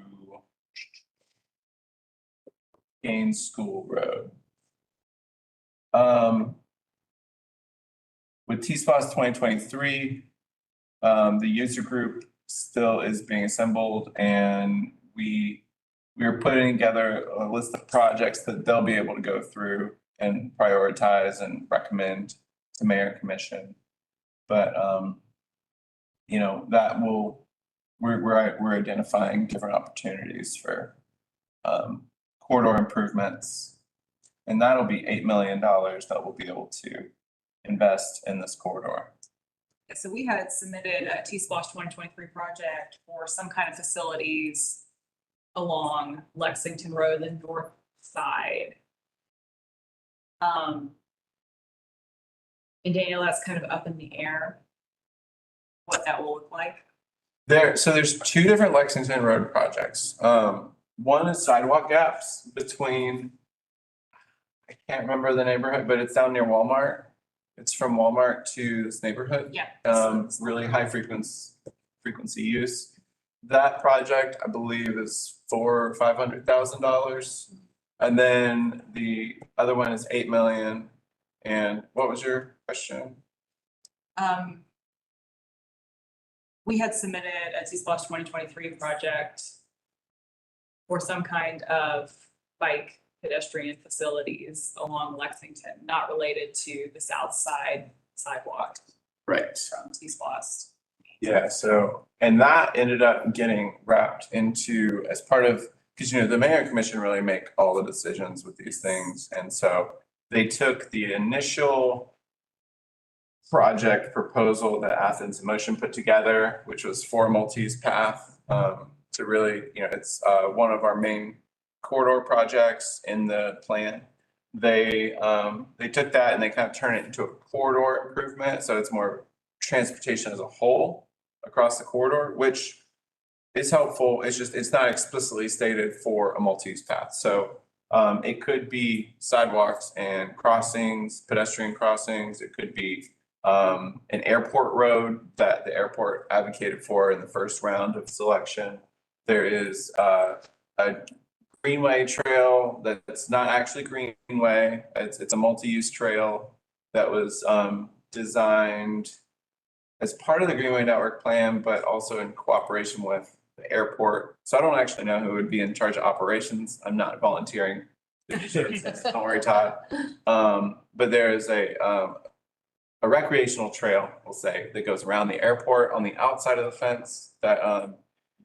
Gaines School Road. With T-Splosh 2023, the user group still is being assembled, and we are putting together a list of projects that they'll be able to go through and prioritize and recommend to mayor and commission. But, you know, that will, we're identifying different opportunities for, corridor improvements. And that'll be $8 million that we'll be able to invest in this corridor. So we had submitted a T-Splosh 2023 project for some kind of facilities along Lexington Road, the north side. And Daniel, that's kind of up in the air, what that will look like. So there's two different Lexington Road projects. One is sidewalk gaps between, I can't remember the neighborhood, but it's down near Walmart. It's from Walmart to this neighborhood. Yeah. Really high frequency use. That project, I believe, is $400,000 or $500,000. And then the other one is 8 million. And what was your question? We had submitted a T-Splosh 2023 project for some kind of bike pedestrian facilities along Lexington, not related to the south side sidewalk Right. from T-Splosh. Yeah, so, and that ended up getting wrapped into as part of, because, you know, the mayor and commission really make all the decisions with these things. And so they took the initial project proposal that Athens in Motion put together, which was for Maltese Path, to really, you know, it's one of our main corridor projects in the plan. They took that and they kind of turned it into a corridor improvement. So it's more transportation as a whole across the corridor, which is helpful. It's just, it's not explicitly stated for a Maltese Path. So it could be sidewalks and crossings, pedestrian crossings. It could be an airport road that the airport advocated for in the first round of selection. There is a greenway trail that's not actually greenway. It's a multi-use trail that was designed as part of the Greenway Network plan, but also in cooperation with the airport. So I don't actually know who would be in charge of operations. I'm not volunteering. Don't worry, Todd. But there is a recreational trail, we'll say, that goes around the airport on the outside of the fence that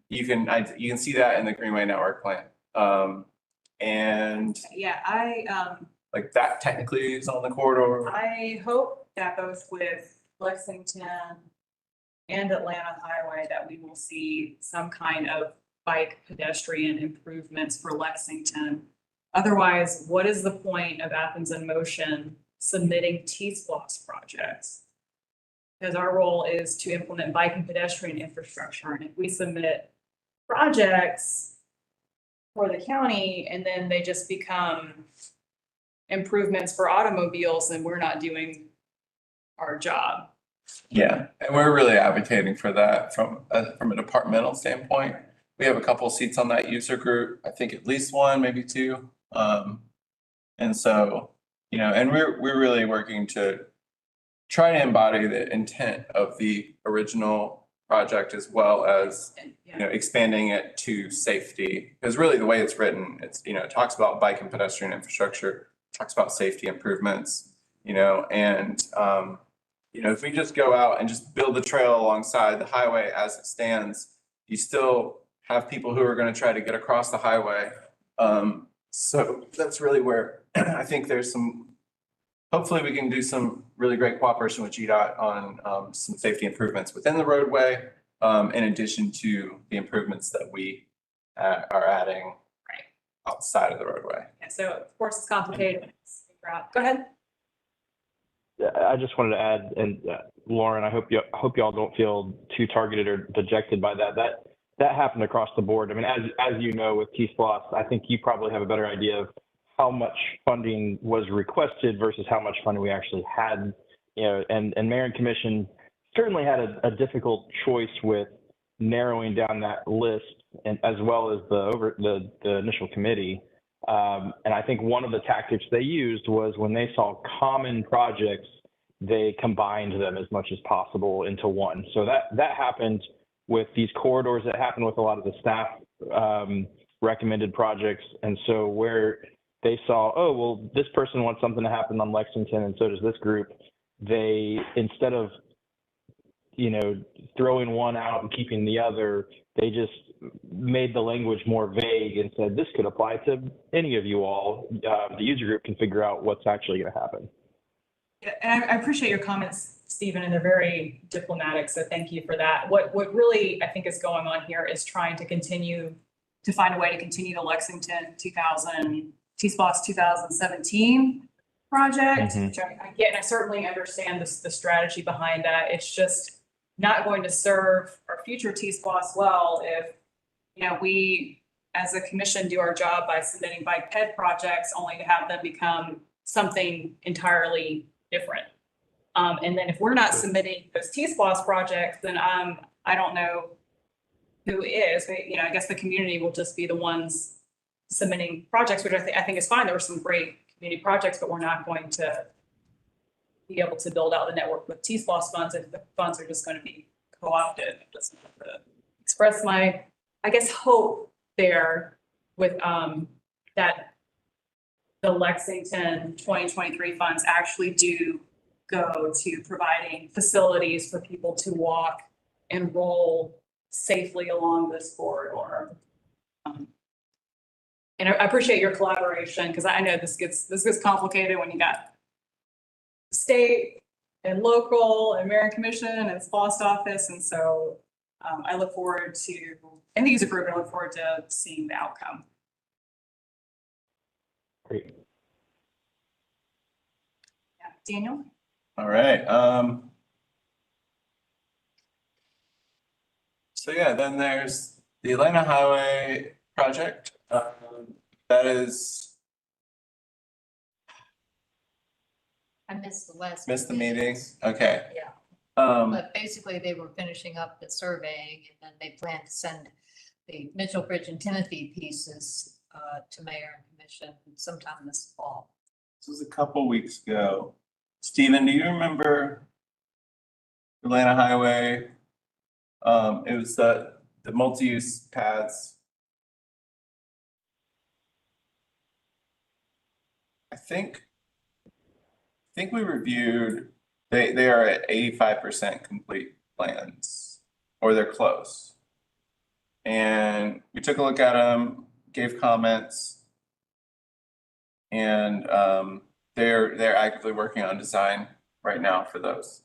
you can see that in the Greenway Network plan. And Yeah, like that technically is on the corridor. I hope that both with Lexington and Atlanta Highway that we will see some kind of bike pedestrian improvements for Lexington. Otherwise, what is the point of Athens in Motion submitting T-Splosh projects? Because our role is to implement bike and pedestrian infrastructure. And if we submit projects for the county and then they just become improvements for automobiles, then we're not doing our job. Yeah, and we're really advocating for that from a departmental standpoint. We have a couple of seats on that user group, I think at least one, maybe two. And so, you know, and we're really working to try to embody the intent of the original project as well as, you know, expanding it to safety. Because really the way it's written, it's, you know, it talks about bike and pedestrian infrastructure, talks about safety improvements, you know, and you know, if we just go out and just build the trail alongside the highway as it stands, you still have people who are going to try to get across the highway. So that's really where I think there's some, hopefully we can do some really great cooperation with GDOT on some safety improvements within the roadway, in addition to the improvements that we are adding outside of the roadway. And so of course it's complicated. Go ahead. I just wanted to add, and Lauren, I hope y'all don't feel too targeted or dejected by that. That happened across the board. I mean, as you know, with T-Splosh, I think you probably have a better idea of how much funding was requested versus how much funding we actually had. You know, and mayor and commission certainly had a difficult choice with narrowing down that list, and as well as the initial committee. And I think one of the tactics they used was when they saw common projects, they combined them as much as possible into one. So that happened with these corridors. That happened with a lot of the staff recommended projects. And so where they saw, oh, well, this person wants something to happen on Lexington and so does this group, they, instead of, throwing one out and keeping the other, they just made the language more vague and said, this could apply to any of you all. The user group can figure out what's actually going to happen. Yeah, and I appreciate your comments, Stephen, and they're very diplomatic, so thank you for that. What really I think is going on here is trying to continue to find a way to continue the Lexington 2000, T-SPOS 2017 project, which I get, and I certainly understand the strategy behind that. It's just not going to serve our future T-SPOS well if, we as a commission do our job by submitting bike ped projects only to have them become something entirely different. And then if we're not submitting those T-SPOS projects, then I don't know who is. But, I guess the community will just be the ones submitting projects, which I think is fine. There were some great community projects, but we're not going to be able to build out the network with T-SPOS funds if the funds are just going to be co-opted. Just to express my, I guess, hope there with that the Lexington 2023 funds actually do go to providing facilities for people to walk and roll safely along this corridor. And I appreciate your collaboration, because I know this gets complicated when you got state and local and mayor and commission and SPOS office. And so I look forward to, and the user group, I look forward to seeing the outcome. Great. Yeah, Daniel? All right. So yeah, then there's the Atlanta Highway project. That is, I missed the last. missed the meeting. Okay. Yeah, But basically they were finishing up the surveying and then they plan to send the Mitchell Bridge and Timothy pieces to mayor and commission sometime this fall. this was a couple weeks ago. Stephen, do you remember Atlanta Highway? It was the multi-use paths. I think we reviewed, they are at 85% complete plans, or they're close. And we took a look at them, gave comments, and they're actively working on design right now for those.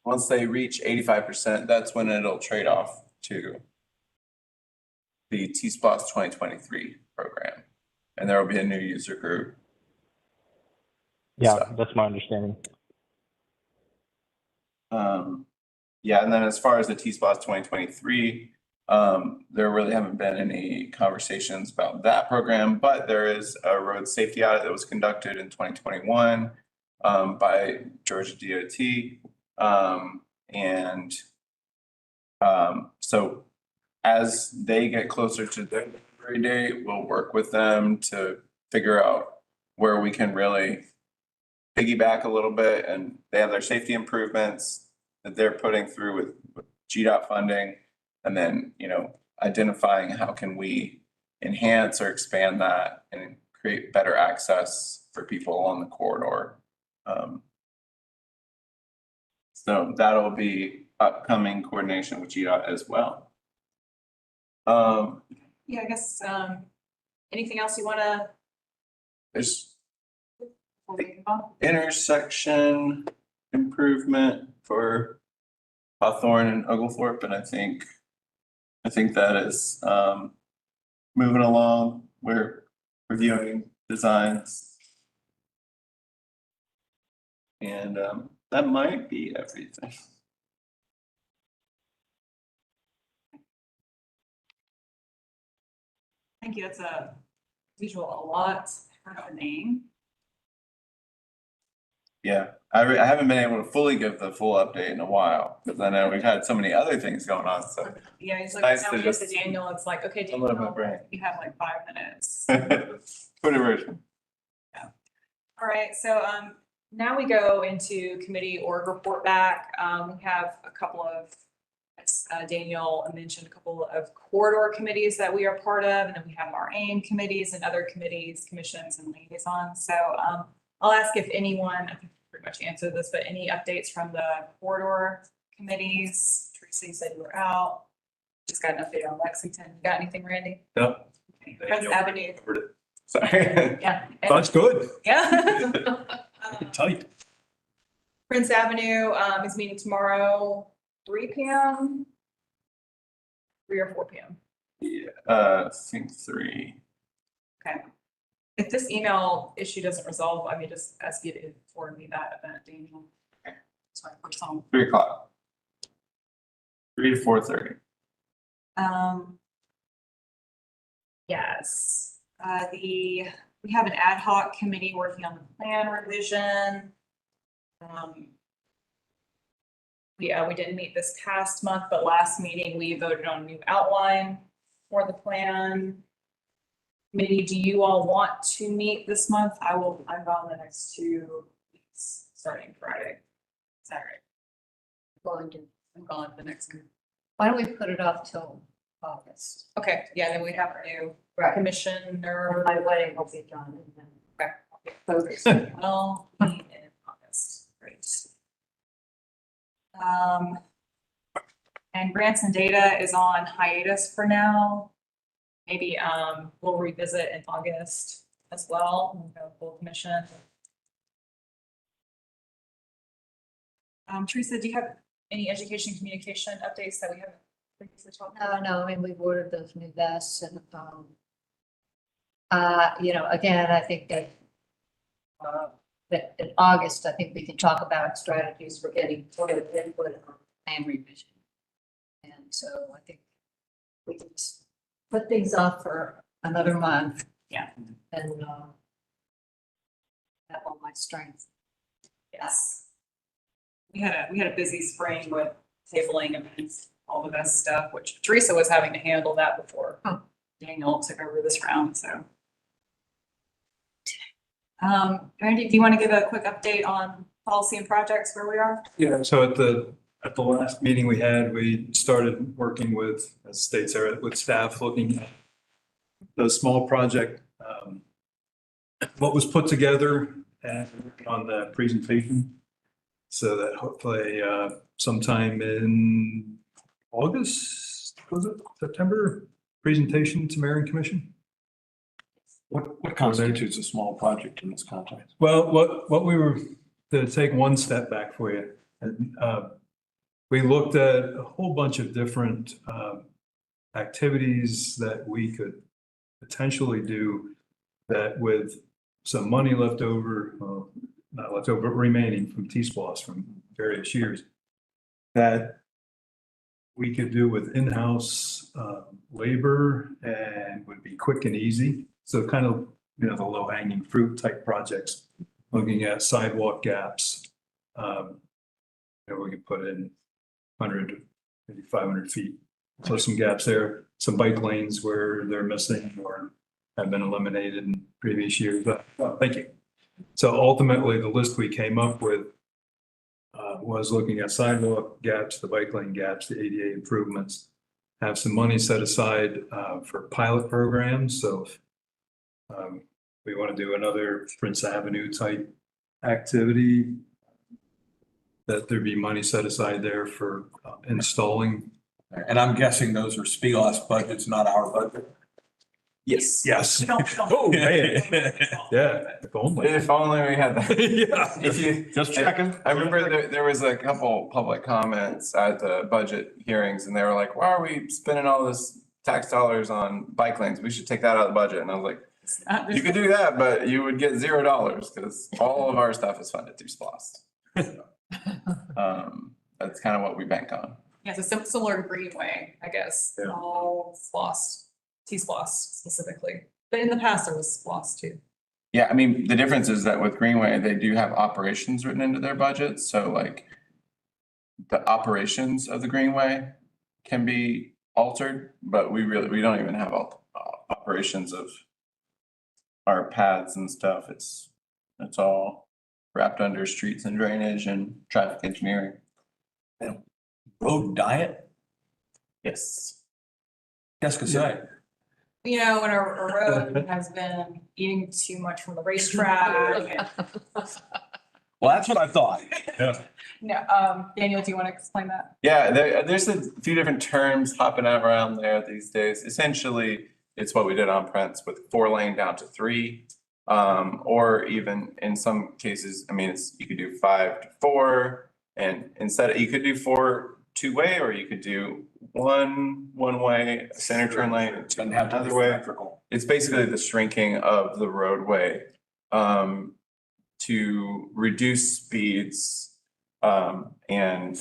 Once they reach 85%, that's when it'll trade off to the T-SPOS 2023 program, and there will be a new user group. Yeah, So, that's my understanding. yeah, and then as far as the T-SPOS 2023, there really haven't been any conversations about that program, but there is a road safety audit that was conducted in 2021 by Georgia DOT. So as they get closer to their delivery date, we'll work with them to figure out where we can really piggyback a little bit. And they have their safety improvements that they're putting through with GDOT funding, and then, identifying how can we enhance or expand that and create better access for people along the corridor. So that'll be upcoming coordination with GDOT as well. Yeah, I guess, anything else you want to? There's intersection improvement for Hawthorne and Oglethorpe, and I think that is moving along. We're reviewing designs, and that might be everything. Thank you. That's a visual, a lot of a name. Yeah, I haven't been able to fully give the full update in a while, because I know we've had so many other things going on, so. Yeah, he's like, Nice now to we get to just- Daniel, it's like, okay, A little Daniel, bit brain. you have like 5 minutes. Shorter version. All right, so now we go into committee org report back. We have a couple of projects. Daniel mentioned a couple of corridor committees that we are part of, and then we have our AIM committees and other committees, commissions and liaisons. So I'll ask if anyone, I think pretty much answered this, but any updates from the corridor committees? Teresa, you said you were out. Just got an update on Lexington. You got anything, Randy? Yep. Okay. Prince Avenue. Sorry. Yeah. That's good. Yeah. Tight. Prince Avenue is meeting tomorrow, 3 p.m. 3 or 4 p.m. Yeah, I think 3. Okay. If this email issue doesn't resolve, I may just ask you to forward me that event, Daniel. Okay. Sorry, first home. 3 o'clock. 3 to 4:30. Yes, we have an ad hoc committee working on the plan revision. We didn't meet this past month, but last meeting we voted on a new outline for the plan. Committee, do you all want to meet this month? I'm gone the next 2 weeks, starting Friday. Saturday. I'm gone the next week. Why don't we put it off till August? Okay, yeah, then we have our new Right. commissioner. My wedding will be done. Well, meet in August, great. And grants and data is on hiatus for now. Maybe, we'll revisit in August as well, we'll go full commission. Teresa, do you have any education communication updates that we haven't previously talked about? No, I mean, we've ordered those new vests and, again, I think that in August, I think we can talk about strategies for getting sort of input on plan revision. And so I think we can just put things off for another month. Yeah. And have all my strength. Yes. We had a busy spring with tabling and all the best stuff, which Teresa was having to handle that before Daniel took over this round, so. Randy, do you want to give a quick update on policy and projects where we are? Yeah, so at the last meeting we had, we started working with, as states are, with staff looking at the small project, what was put together and on the presentation. So that hopefully sometime in August, was it September, presentation to Mayor and Commission? What constitutes a small project in this context? Well, what we were, to take one step back for you, and we looked at a whole bunch of different activities that we could potentially do that with some money left over, well, not left over, but remaining from T-Splosh from various years, that we could do with in-house labor and would be quick and easy. So kind of, the low hanging fruit type projects, looking at sidewalk gaps. We could put in 100, maybe 500 feet. So some gaps there, some bike lanes where they're missing or have been eliminated in previous years. Thank you. So ultimately, the list we came up with was looking at sidewalk gaps, the bike lane gaps, the ADA improvements, have some money set aside for pilot programs. So if we want to do another Prince Avenue type activity, that there be money set aside there for installing. And I'm guessing those are SPLOST budgets, not our budget. Yes. Yes. Don't. Oh, man. Yeah, if only. If only we had that. Yeah. If you Just checking. I remember there was a couple public comments at the budget hearings and they were like, why are we spending all this tax dollars on bike lanes? We should take that out of the budget. And I was like, you could do that, but you would get $0 because all of our stuff is funded through SPLOST. That's kind of what we bank on. Yeah, so similar to Greenway, I guess, Yeah. all SPLOST, T-SPLOST specifically, but in the past there was SPLOST too. Yeah, I mean, the difference is that with Greenway, they do have operations written into their budget. So like the operations of the Greenway can be altered, but we don't even have operations of our paths and stuff. It's all wrapped under streets and drainage and traffic engineering. Road diet? Yes. Jessica, say. You know, when a road has been eating too much from the racetrack. Well, that's what I thought. Yeah. No, Daniel, do you want to explain that? Yeah, there's a few different terms hopping out around there these days. Essentially, it's what we did on Prince with 4-lane down to 3. Or even in some cases, I mean, you could do 5 to 4, and instead you could do 4 two-way, or you could do one-way, center turn lane, and Doesn't have to be another way. symmetrical. It's basically the shrinking of the roadway to reduce speeds and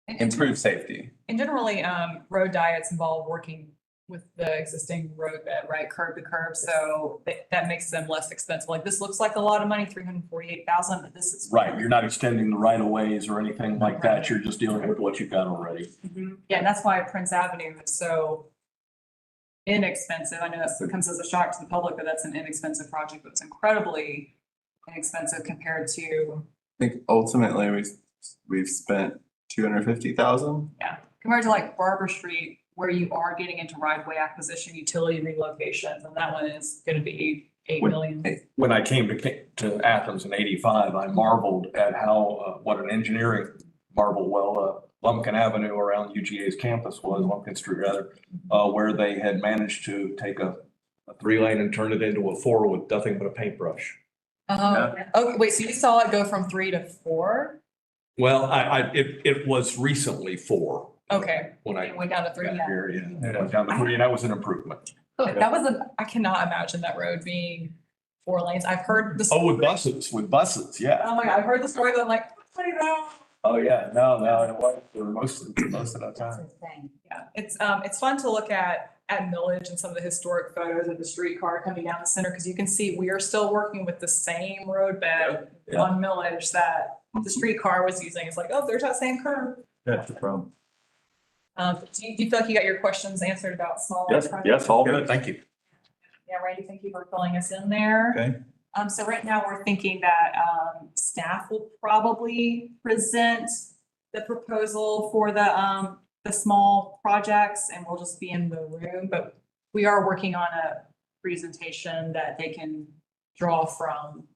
improve safety. And generally, road diets involve working with the existing road bed, right, curb to curb, so that makes them less expensive. Like, this looks like a lot of money, 348,000, but this is. Right, you're not extending the right of ways or anything like that. You're just dealing with what you've got already. Yeah, and that's why Prince Avenue is so inexpensive. I know that comes as a shock to the public that that's an inexpensive project, but it's incredibly inexpensive compared to, I think ultimately we've spent 250,000. compared to like Barber Street, where you are getting into right-of-way acquisition, utility relocations, and that one is gonna be 8 million. When I came to Athens in 85, I marveled at how, what an engineering marvel, Lumpkin Avenue around UGA's campus was, Lumpkin Street rather, where they had managed to take a 3-lane and turn it into a 4 with nothing but a paintbrush. Okay, wait, so you saw it go from 3 to 4? Well, it was recently 4 Okay, when I it went down to 3, got yeah. here, yeah. It went down to 3, and that was an improvement. That was I cannot imagine that road being 4 lanes. I've heard this. Oh, with buses, yeah. Oh my God, I've heard the story, but I'm like, what is that? Oh, yeah, no, it was for most of the That's time. insane. Yeah, it's fun to look at Millage and some of the historic photos of the streetcar coming down the center, because you can see we are still working with the same road bed Yeah. on Millage that the streetcar was using. It's like, oh, there's that same curve. That's the problem. Do you feel like you got your questions answered about small? projects? Yes, all good, thank you. Yeah, Randy, thank you for filling us in there. Okay. So right now we're thinking that, staff will probably present the proposal for the small projects, and we'll just be in the room, but we are working on a presentation that they can draw from.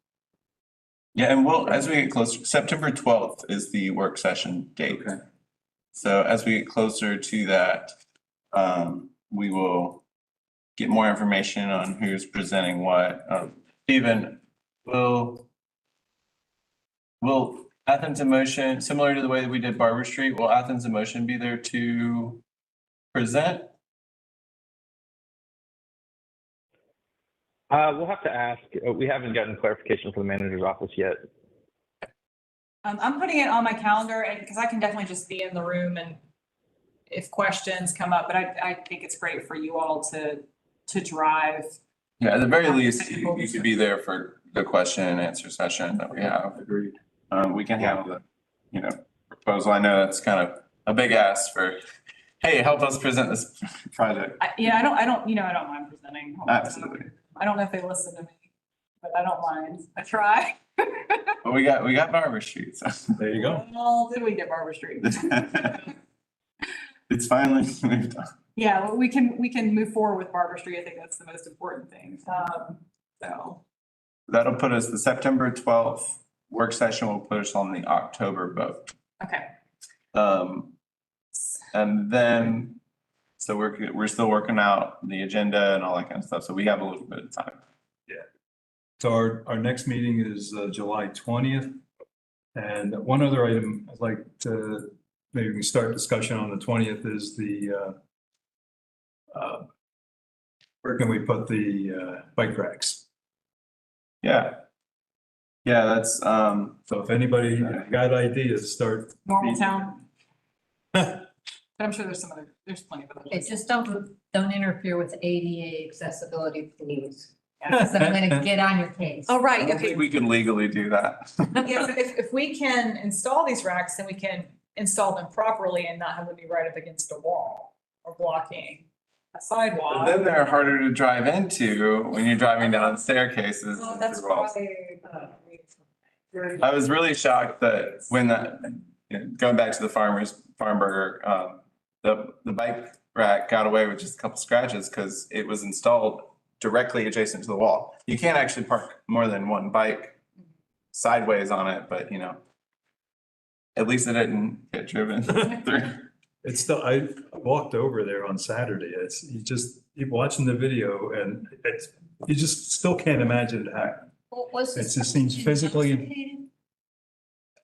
Yeah, and as we get closer, September 12th is the work session date. Okay. So as we get closer to that, we will get more information on who's presenting what. Stephen, will Athens in Motion, similar to the way that we did Barber Street, will Athens in Motion be there to present? We'll have to ask. We haven't gotten clarification from the manager's office yet. I'm putting it on my calendar, and because I can definitely just be in the room and if questions come up, but I think it's great for you all to drive. Yeah, at the very least, you could be there for the question and answer session that we have. Agreed. We can handle the, proposal. I know that's kind of a big ask for, hey, help us present this project. I don't mind presenting. Absolutely. I don't know if they listen to me, but I don't mind. I try. But we got Barber Street, so. There you go. Well, did we get Barber Street? It's finally moved on. Yeah, well, we can move forward with Barber Street. I think that's the most important thing. So. That'll put us, the September 12th work session will put us on the October vote. Okay. And then, so we're still working out the agenda and all that kind of stuff. So we have a little bit of time. So our next meeting is July 20th. And one other item I'd like to, maybe we can start discussion on the 20th is where can we put the bike racks? Yeah. Yeah, that's, So if anybody got ideas, start. Normal town. But I'm sure there's plenty of Okay, others. just don't interfere with ADA accessibility, please. Yeah. Because I'm gonna get on your case. Oh, I right, don't okay. think we can legally do that. Yeah, so if we can install these racks, then we can install them properly and not have them be right up against a wall or blocking a sidewalk. Then they're harder to drive into when you're driving down staircases. Well, and that's through walls. why. I was really shocked that when going back to the farm burger the bike rack got away with just a couple scratches because it was installed directly adjacent to the wall. You can't actually park more than one bike sideways on it, but at least it didn't get driven through. It's still, I walked over there on Saturday. You watching the video and you just still can't imagine it happened. What was It just seems physically,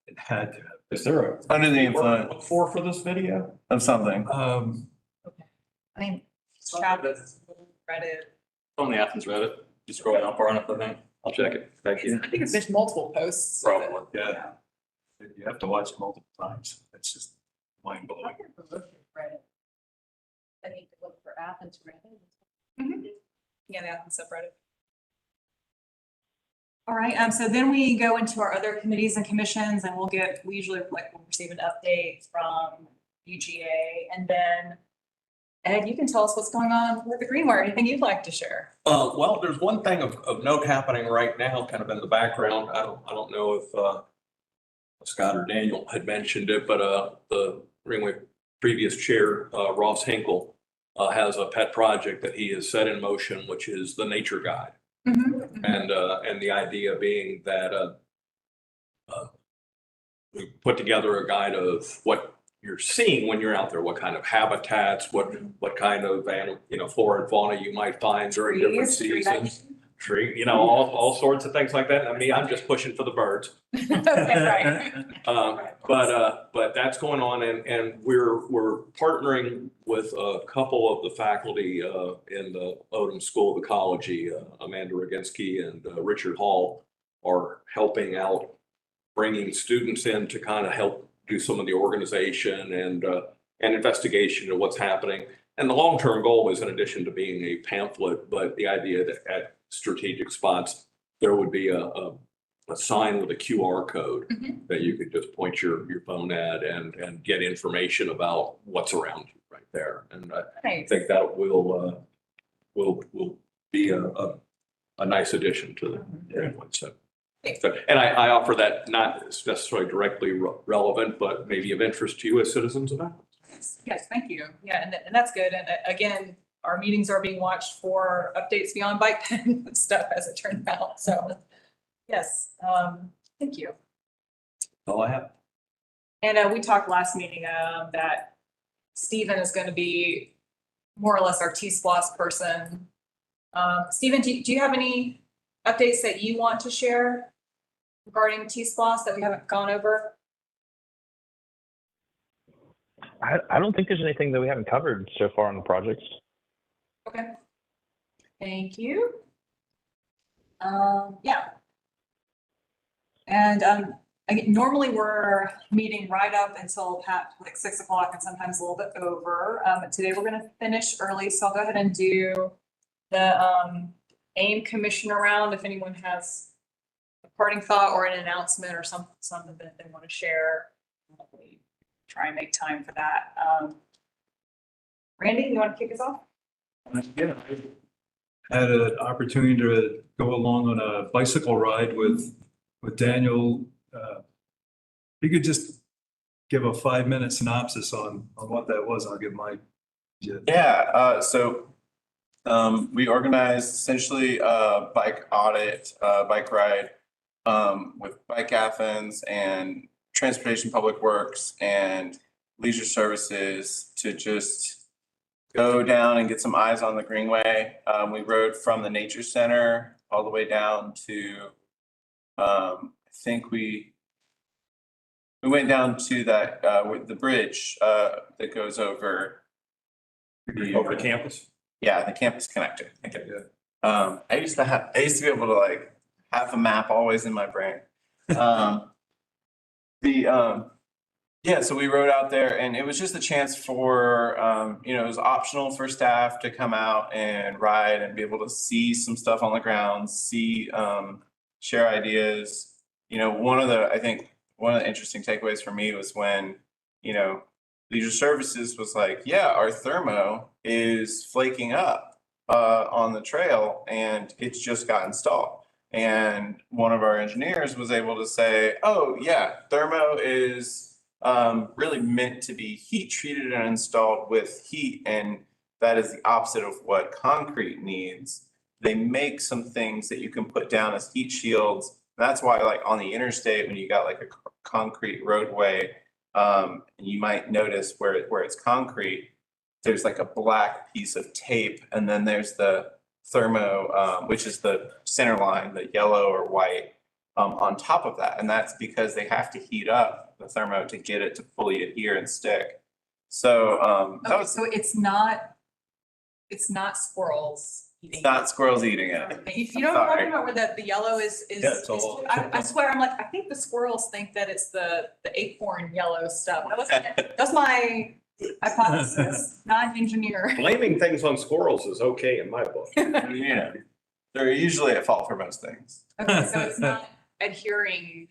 it had to Is there a? Under the keyword to influence look for this video? of something. have. I mean, Reddit. On the Athens Reddit, you scroll down far enough, I think. I'll check it. Thank you. I think there's multiple posts. of it. Probably. Yeah. You have to watch it multiple times. It's just mind I blowing. never looked at Reddit. I need to look for Athens Reddit. Yeah, the Athens subreddit. All right, so then we go into our other committees and commissions and we usually we'll receive an update from UGA, and then Ed, you can tell us what's going on with the Greenware. Anything you'd like to share? Well, there's one thing of note happening right now, kind of in the background. I don't know if Scott or Daniel had mentioned it, but the Greenway previous chair, Ross Hinkle, has a pet project that he has set in motion, which is the nature guide. And the idea being that we put together a guide of what you're seeing when you're out there, what kind of habitats, what kind of flora and fauna you might find during different seasons. Tree, all sorts of things like that. I mean, I'm just pushing for the birds. Okay, right. But that's going on, and we're partnering with a couple of the faculty in the Odom School of Ecology. Amanda Roginski and Richard Hall are helping out, bringing students in to kind of help do some of the organization and investigation of what's happening. And the long-term goal is, in addition to being a pamphlet, but the idea that at strategic spots there would be a sign with a QR code that you could just point your phone at and get information about what's around you right there. And I think that will be a nice addition to the everyone. So, and I offer that not necessarily directly relevant, but maybe of interest to you as citizens of Athens. Yes, thank you. Yeah, and that's good. And again, our meetings are being watched for updates beyond bike pen stuff, as it turned out. So, yes, thank you. All I have. And we talked last meeting that Stephen is going to be more or less our T-SPLOS person. Stephen, do you have any updates that you want to share regarding T-SPLOS that we haven't gone over? I don't think there's anything that we haven't covered so far on the projects. Okay. Thank you. Yeah. And normally we're meeting right up until like 6 o'clock and sometimes a little bit over. Today we're going to finish early, so I'll go ahead and do the AIM commissioner round. If anyone has a parting thought or an announcement or something that they want to share, we try and make time for that. Randy, you want to kick us off? Yeah, I had an opportunity to go along on a bicycle ride with Daniel. You could just give a 5-minute synopsis on what that was. I'll give my. Yeah, so we organized essentially a bike audit, bike ride with Bike Athens and Transportation Public Works and Leisure Services to just go down and get some eyes on the Greenway. We rode from the Nature Center all the way down to, I think we went down to that, with the bridge that goes over. Over the campus? Yeah, the campus connector. Okay. I used to be able to like have a map always in my brain. Yeah, so we rode out there and it was just a chance for, it was optional for staff to come out and ride and be able to see some stuff on the ground, share ideas. I think one of the interesting takeaways for me was when, Leisure Services was like, yeah, our thermo is flaking up on the trail and it's just got installed. And one of our engineers was able to say, oh yeah, thermo is really meant to be heat treated and installed with heat, and that is the opposite of what concrete needs. They make some things that you can put down as heat shields. That's why, like on the interstate, when you got like a concrete roadway, you might notice where it's concrete, there's like a black piece of tape, and then there's the thermo, which is the center line, the yellow or white, on top of that. And that's because they have to heat up the thermo to get it to fully adhere and stick. So that Okay, was so it's not squirrels eating. not squirrels eating it. You know what I'm talking about, where the yellow is. Yeah, it's all- I swear, I'm like, I think the squirrels think that it's the acorn yellow stuff. That's my hypothesis, not an engineer. Blaming things on squirrels is okay in my book. Yeah, they're usually at fault for most things. Okay, so it's not adhering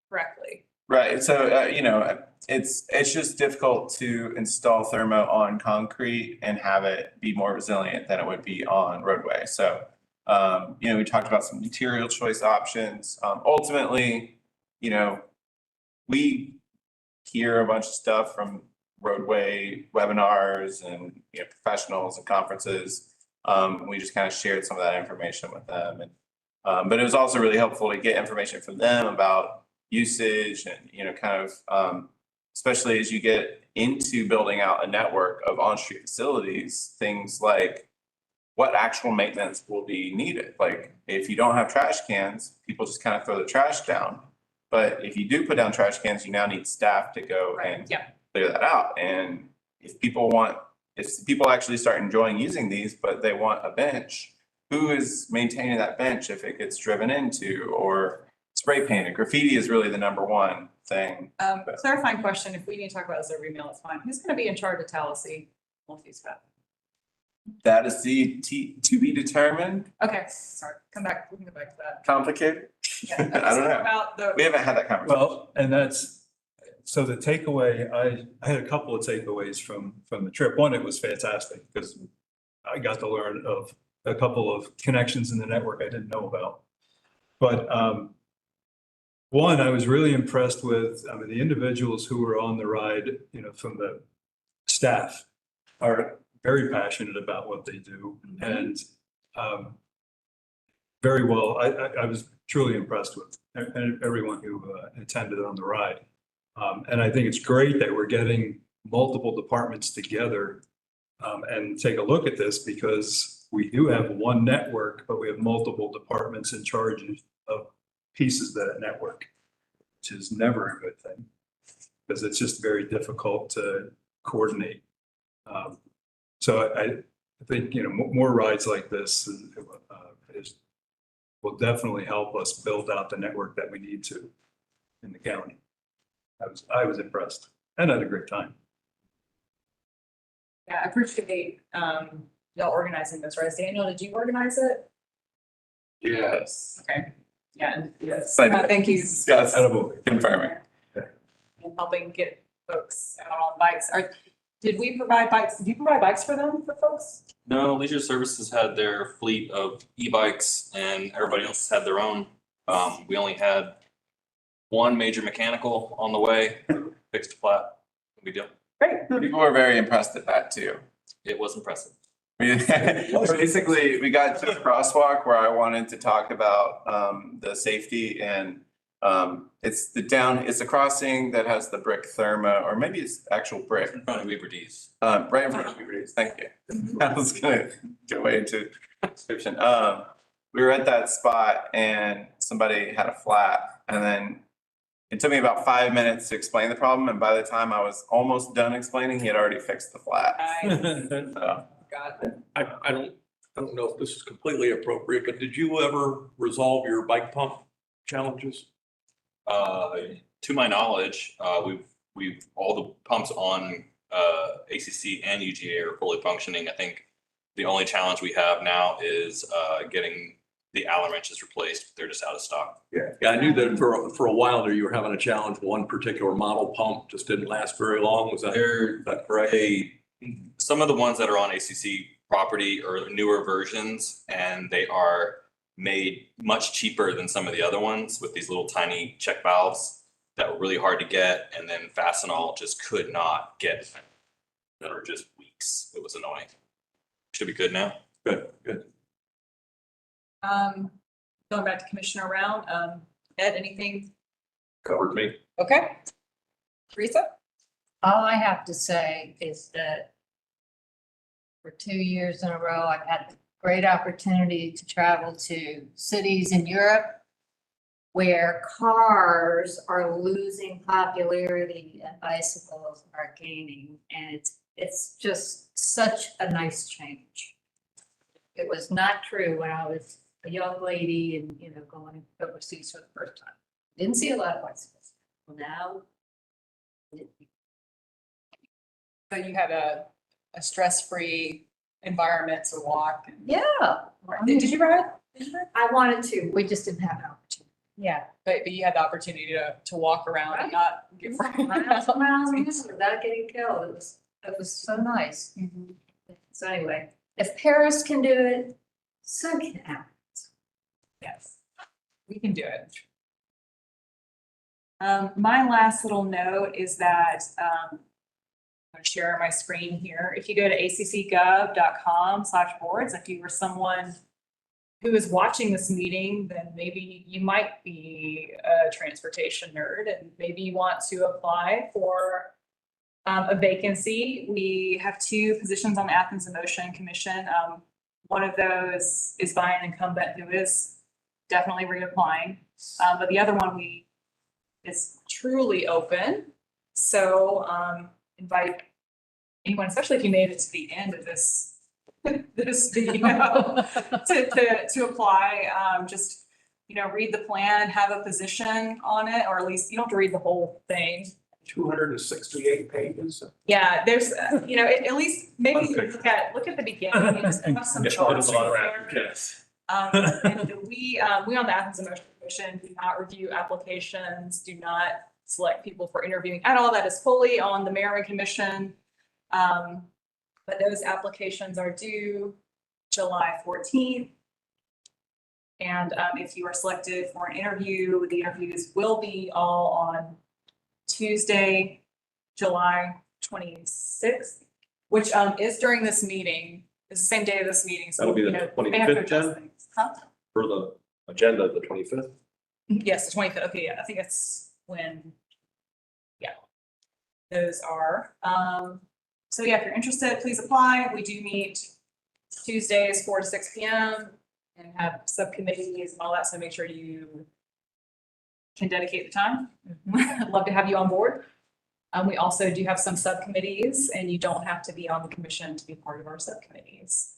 correctly. Right, so, you know, it's just difficult to install thermo on concrete and have it be more resilient than it would be on roadway. So, you know, we talked about some material choice options. Ultimately, you know, we hear a bunch of stuff from roadway webinars and, you know, professionals and conferences. We just kind of shared some of that information with them. And, but it was also really helpful to get information from them about usage and, you know, kind of, especially as you get into building out a network of on-street facilities, things like what actual maintenance will be needed. Like if you don't have trash cans, people just kind of throw the trash down. But if you do put down trash cans, you now need staff to go and Yeah. clear that out. And if people actually start enjoying using these, but they want a bench, who is maintaining that bench if it gets driven into or spray painted? Graffiti is really the number one thing. Clarifying question, if we need to talk about this over email, it's fine. Who's gonna be in charge of Tallahassee multi-spat? That is to be determined. Okay, sorry, we can go back to that. Complicated. Yeah, I don't know. About the. We haven't had that conversation. Well, and so the takeaway, I had a couple of takeaways from the trip. One, it was fantastic because I got to learn of a couple of connections in the network I didn't know about. But one, I was really impressed with, I mean, the individuals who were on the ride, you know, from the staff are very passionate about what they do and very well. I was truly impressed with everyone who attended on the ride. And I think it's great that we're getting multiple departments together and take a look at this, because we do have one network, but we have multiple departments in charge of pieces of that network, which is never a good thing because it's just very difficult to coordinate. So I think, you know, more rides like this will definitely help us build out the network that we need to in the county. I was impressed and had a great time. Yeah, I appreciate y'all organizing this, right? Daniel, did you organize it? Yes. Okay, yeah, Yes. I did. thank you. Yes. Attaboy. Confirming. And helping get folks out on bikes. Did we provide bikes? Did you provide bikes for them, for folks? No, Leisure Services had their fleet of e-bikes and everybody else had their own. We only had one major mechanical on the way, fixed a flat. We do. Great. People were very impressed at that too. It was impressive. Basically, we got to the crosswalk where I wanted to talk about the safety, and it's the crossing that has the brick thermo, or maybe it's actual brick. In front of Weaver D's. Right in front of Weaver D's. Thank you. I was gonna go way into description. We were at that spot and somebody had a flat, and then it took me about 5 minutes to explain the problem, and by the time I was almost done explaining, he had already fixed the flat. So, Got it. I don't know if this is completely appropriate, but did you ever resolve your bike pump challenges? To my knowledge, we've all the pumps on ACC and UGA are fully functioning. I think the only challenge we have now is getting the Allen wrenches replaced. They're just out of stock. Yeah, I knew that for a while there, you were having a challenge. One particular model pump just didn't last very long. Was that correct? Some of the ones that are on ACC property are newer versions, and they are made much cheaper than some of the other ones with these little tiny check valves. that were really hard to get, and then Fastenal just could not get for just weeks. It was annoying. Should be good now. Good, good. Going back to Commissioner round, Ed, anything? Covered me. Okay. Teresa? All I have to say is that for 2 years in a row, I've had the great opportunity to travel to cities in Europe where cars are losing popularity and bicycles are gaining. And it's just such a nice change. It was not true when I was a young lady and, going overseas for the first time. Didn't see a lot of bicycles. Well, now. So you had a stress-free environment to walk. And- Yeah. Did you ride? I wanted to, we just didn't have an opportunity. Yeah, but you had the opportunity to walk around and not get frightened. Miles and miles and miles without getting killed. It was so nice. Mhm. So anyway, if Paris can do it, so can Athens. Yes, we can do it. My last little note is that, I'm going to share my screen here. If you go to accgov.com/boards, if you were someone who is watching this meeting, then maybe you might be a transportation nerd and maybe you want to apply for a vacancy. We have 2 positions on the Athens in Motion Commission. One of those is by an incumbent who is definitely reapplying, but the other one is truly open. So invite anyone, especially if you made it to the end of this video to apply. Just, read the plan, have a position on it, or at least you don't have to read the whole thing. 268 pages. Yeah, there's, at least maybe look at the beginning and just have some charts there. Yes. And we on the Athens in Motion Commission do not review applications, do not select people for interviewing at all. That is fully on the mayor and commission. But those applications are due July 14th. And if you are selected for an interview, the interviews will be all on Tuesday, July 26th, which is during this meeting. It's the same day of this meeting. So That'll be the may have to 25th, adjust Jen? things. Huh? For the agenda, the 25th. Yes, the 25th. Okay, yeah, I think that's when, yeah, those are. So yeah, if you're interested, please apply. We do meet Tuesdays 4 to 6 p.m. and have subcommittees and all that. So make sure you can dedicate the time. I'd love to have you on board. We also do have some subcommittees and you don't have to be on the commission to be part of our subcommittees.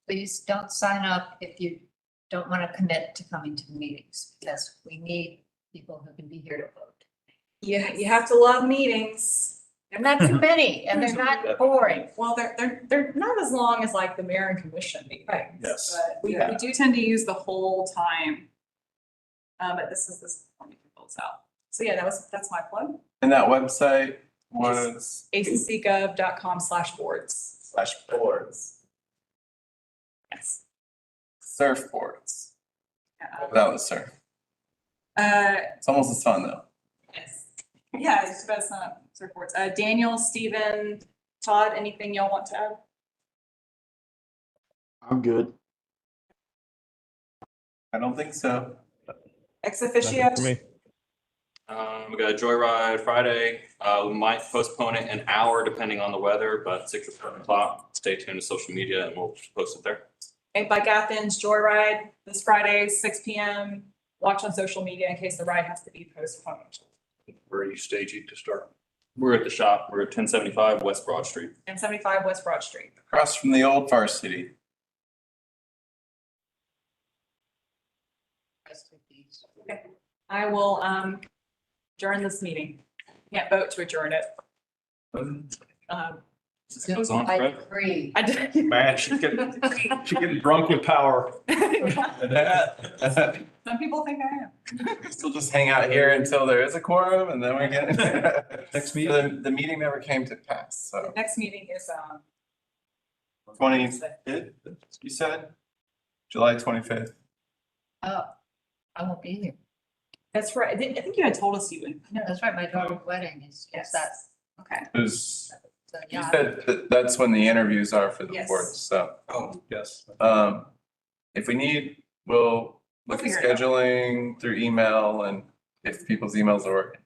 Please don't sign up if you don't want to commit to coming to the meetings, because we need people who can be here to vote. Yeah, you have to love meetings. They're not too many and they're not boring. Well, they're not as long as like the mayor and commission meetings. Right. Yes. But we do tend to use the whole time. But this let me fill this out. So yeah, that's my plug. And that website was accgov.com/boards. /boards, Yes. surfboards. That was surf. It's almost as fun though. Yes. Yeah, it's about surfboards. Daniel, Stephen, Todd, anything y'all want to add? I'm good. I don't think so. Ex officio? We got a joyride Friday. We might postpone it an hour depending on the weather, but 6 or 7 o'clock. Stay tuned to social media and we'll post it there. A Bike Athens Joyride this Friday, 6 p.m. Watch on social media in case the ride has to be postponed. Where are you staging to start? We're at the shop. We're at 1075 West Broad Street. And 75 West Broad Street. Across from the old varsity. Okay. I will adjourn this meeting. Can't vote to adjourn it. This goes on I forever. agree. I did. Man, she's getting drunk with power. Some people think I am. Still just hang out here until there is a quorum and then we get. Next meeting. The meeting never came to pass, so. Next meeting is 25th, you said? July 25th. Oh, I won't be here. That's right. I think you had told us you would. No, that's right, my daughter's wedding is Yes. that, Okay. Because so you yeah. said that's when the interviews are for the Yes. fourth, so. Oh, yes. If we need, we'll look at figure it out. scheduling through email and if people's emails are working.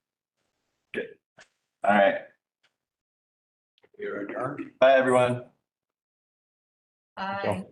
Good. All right. You're adjourned. Bye, everyone. I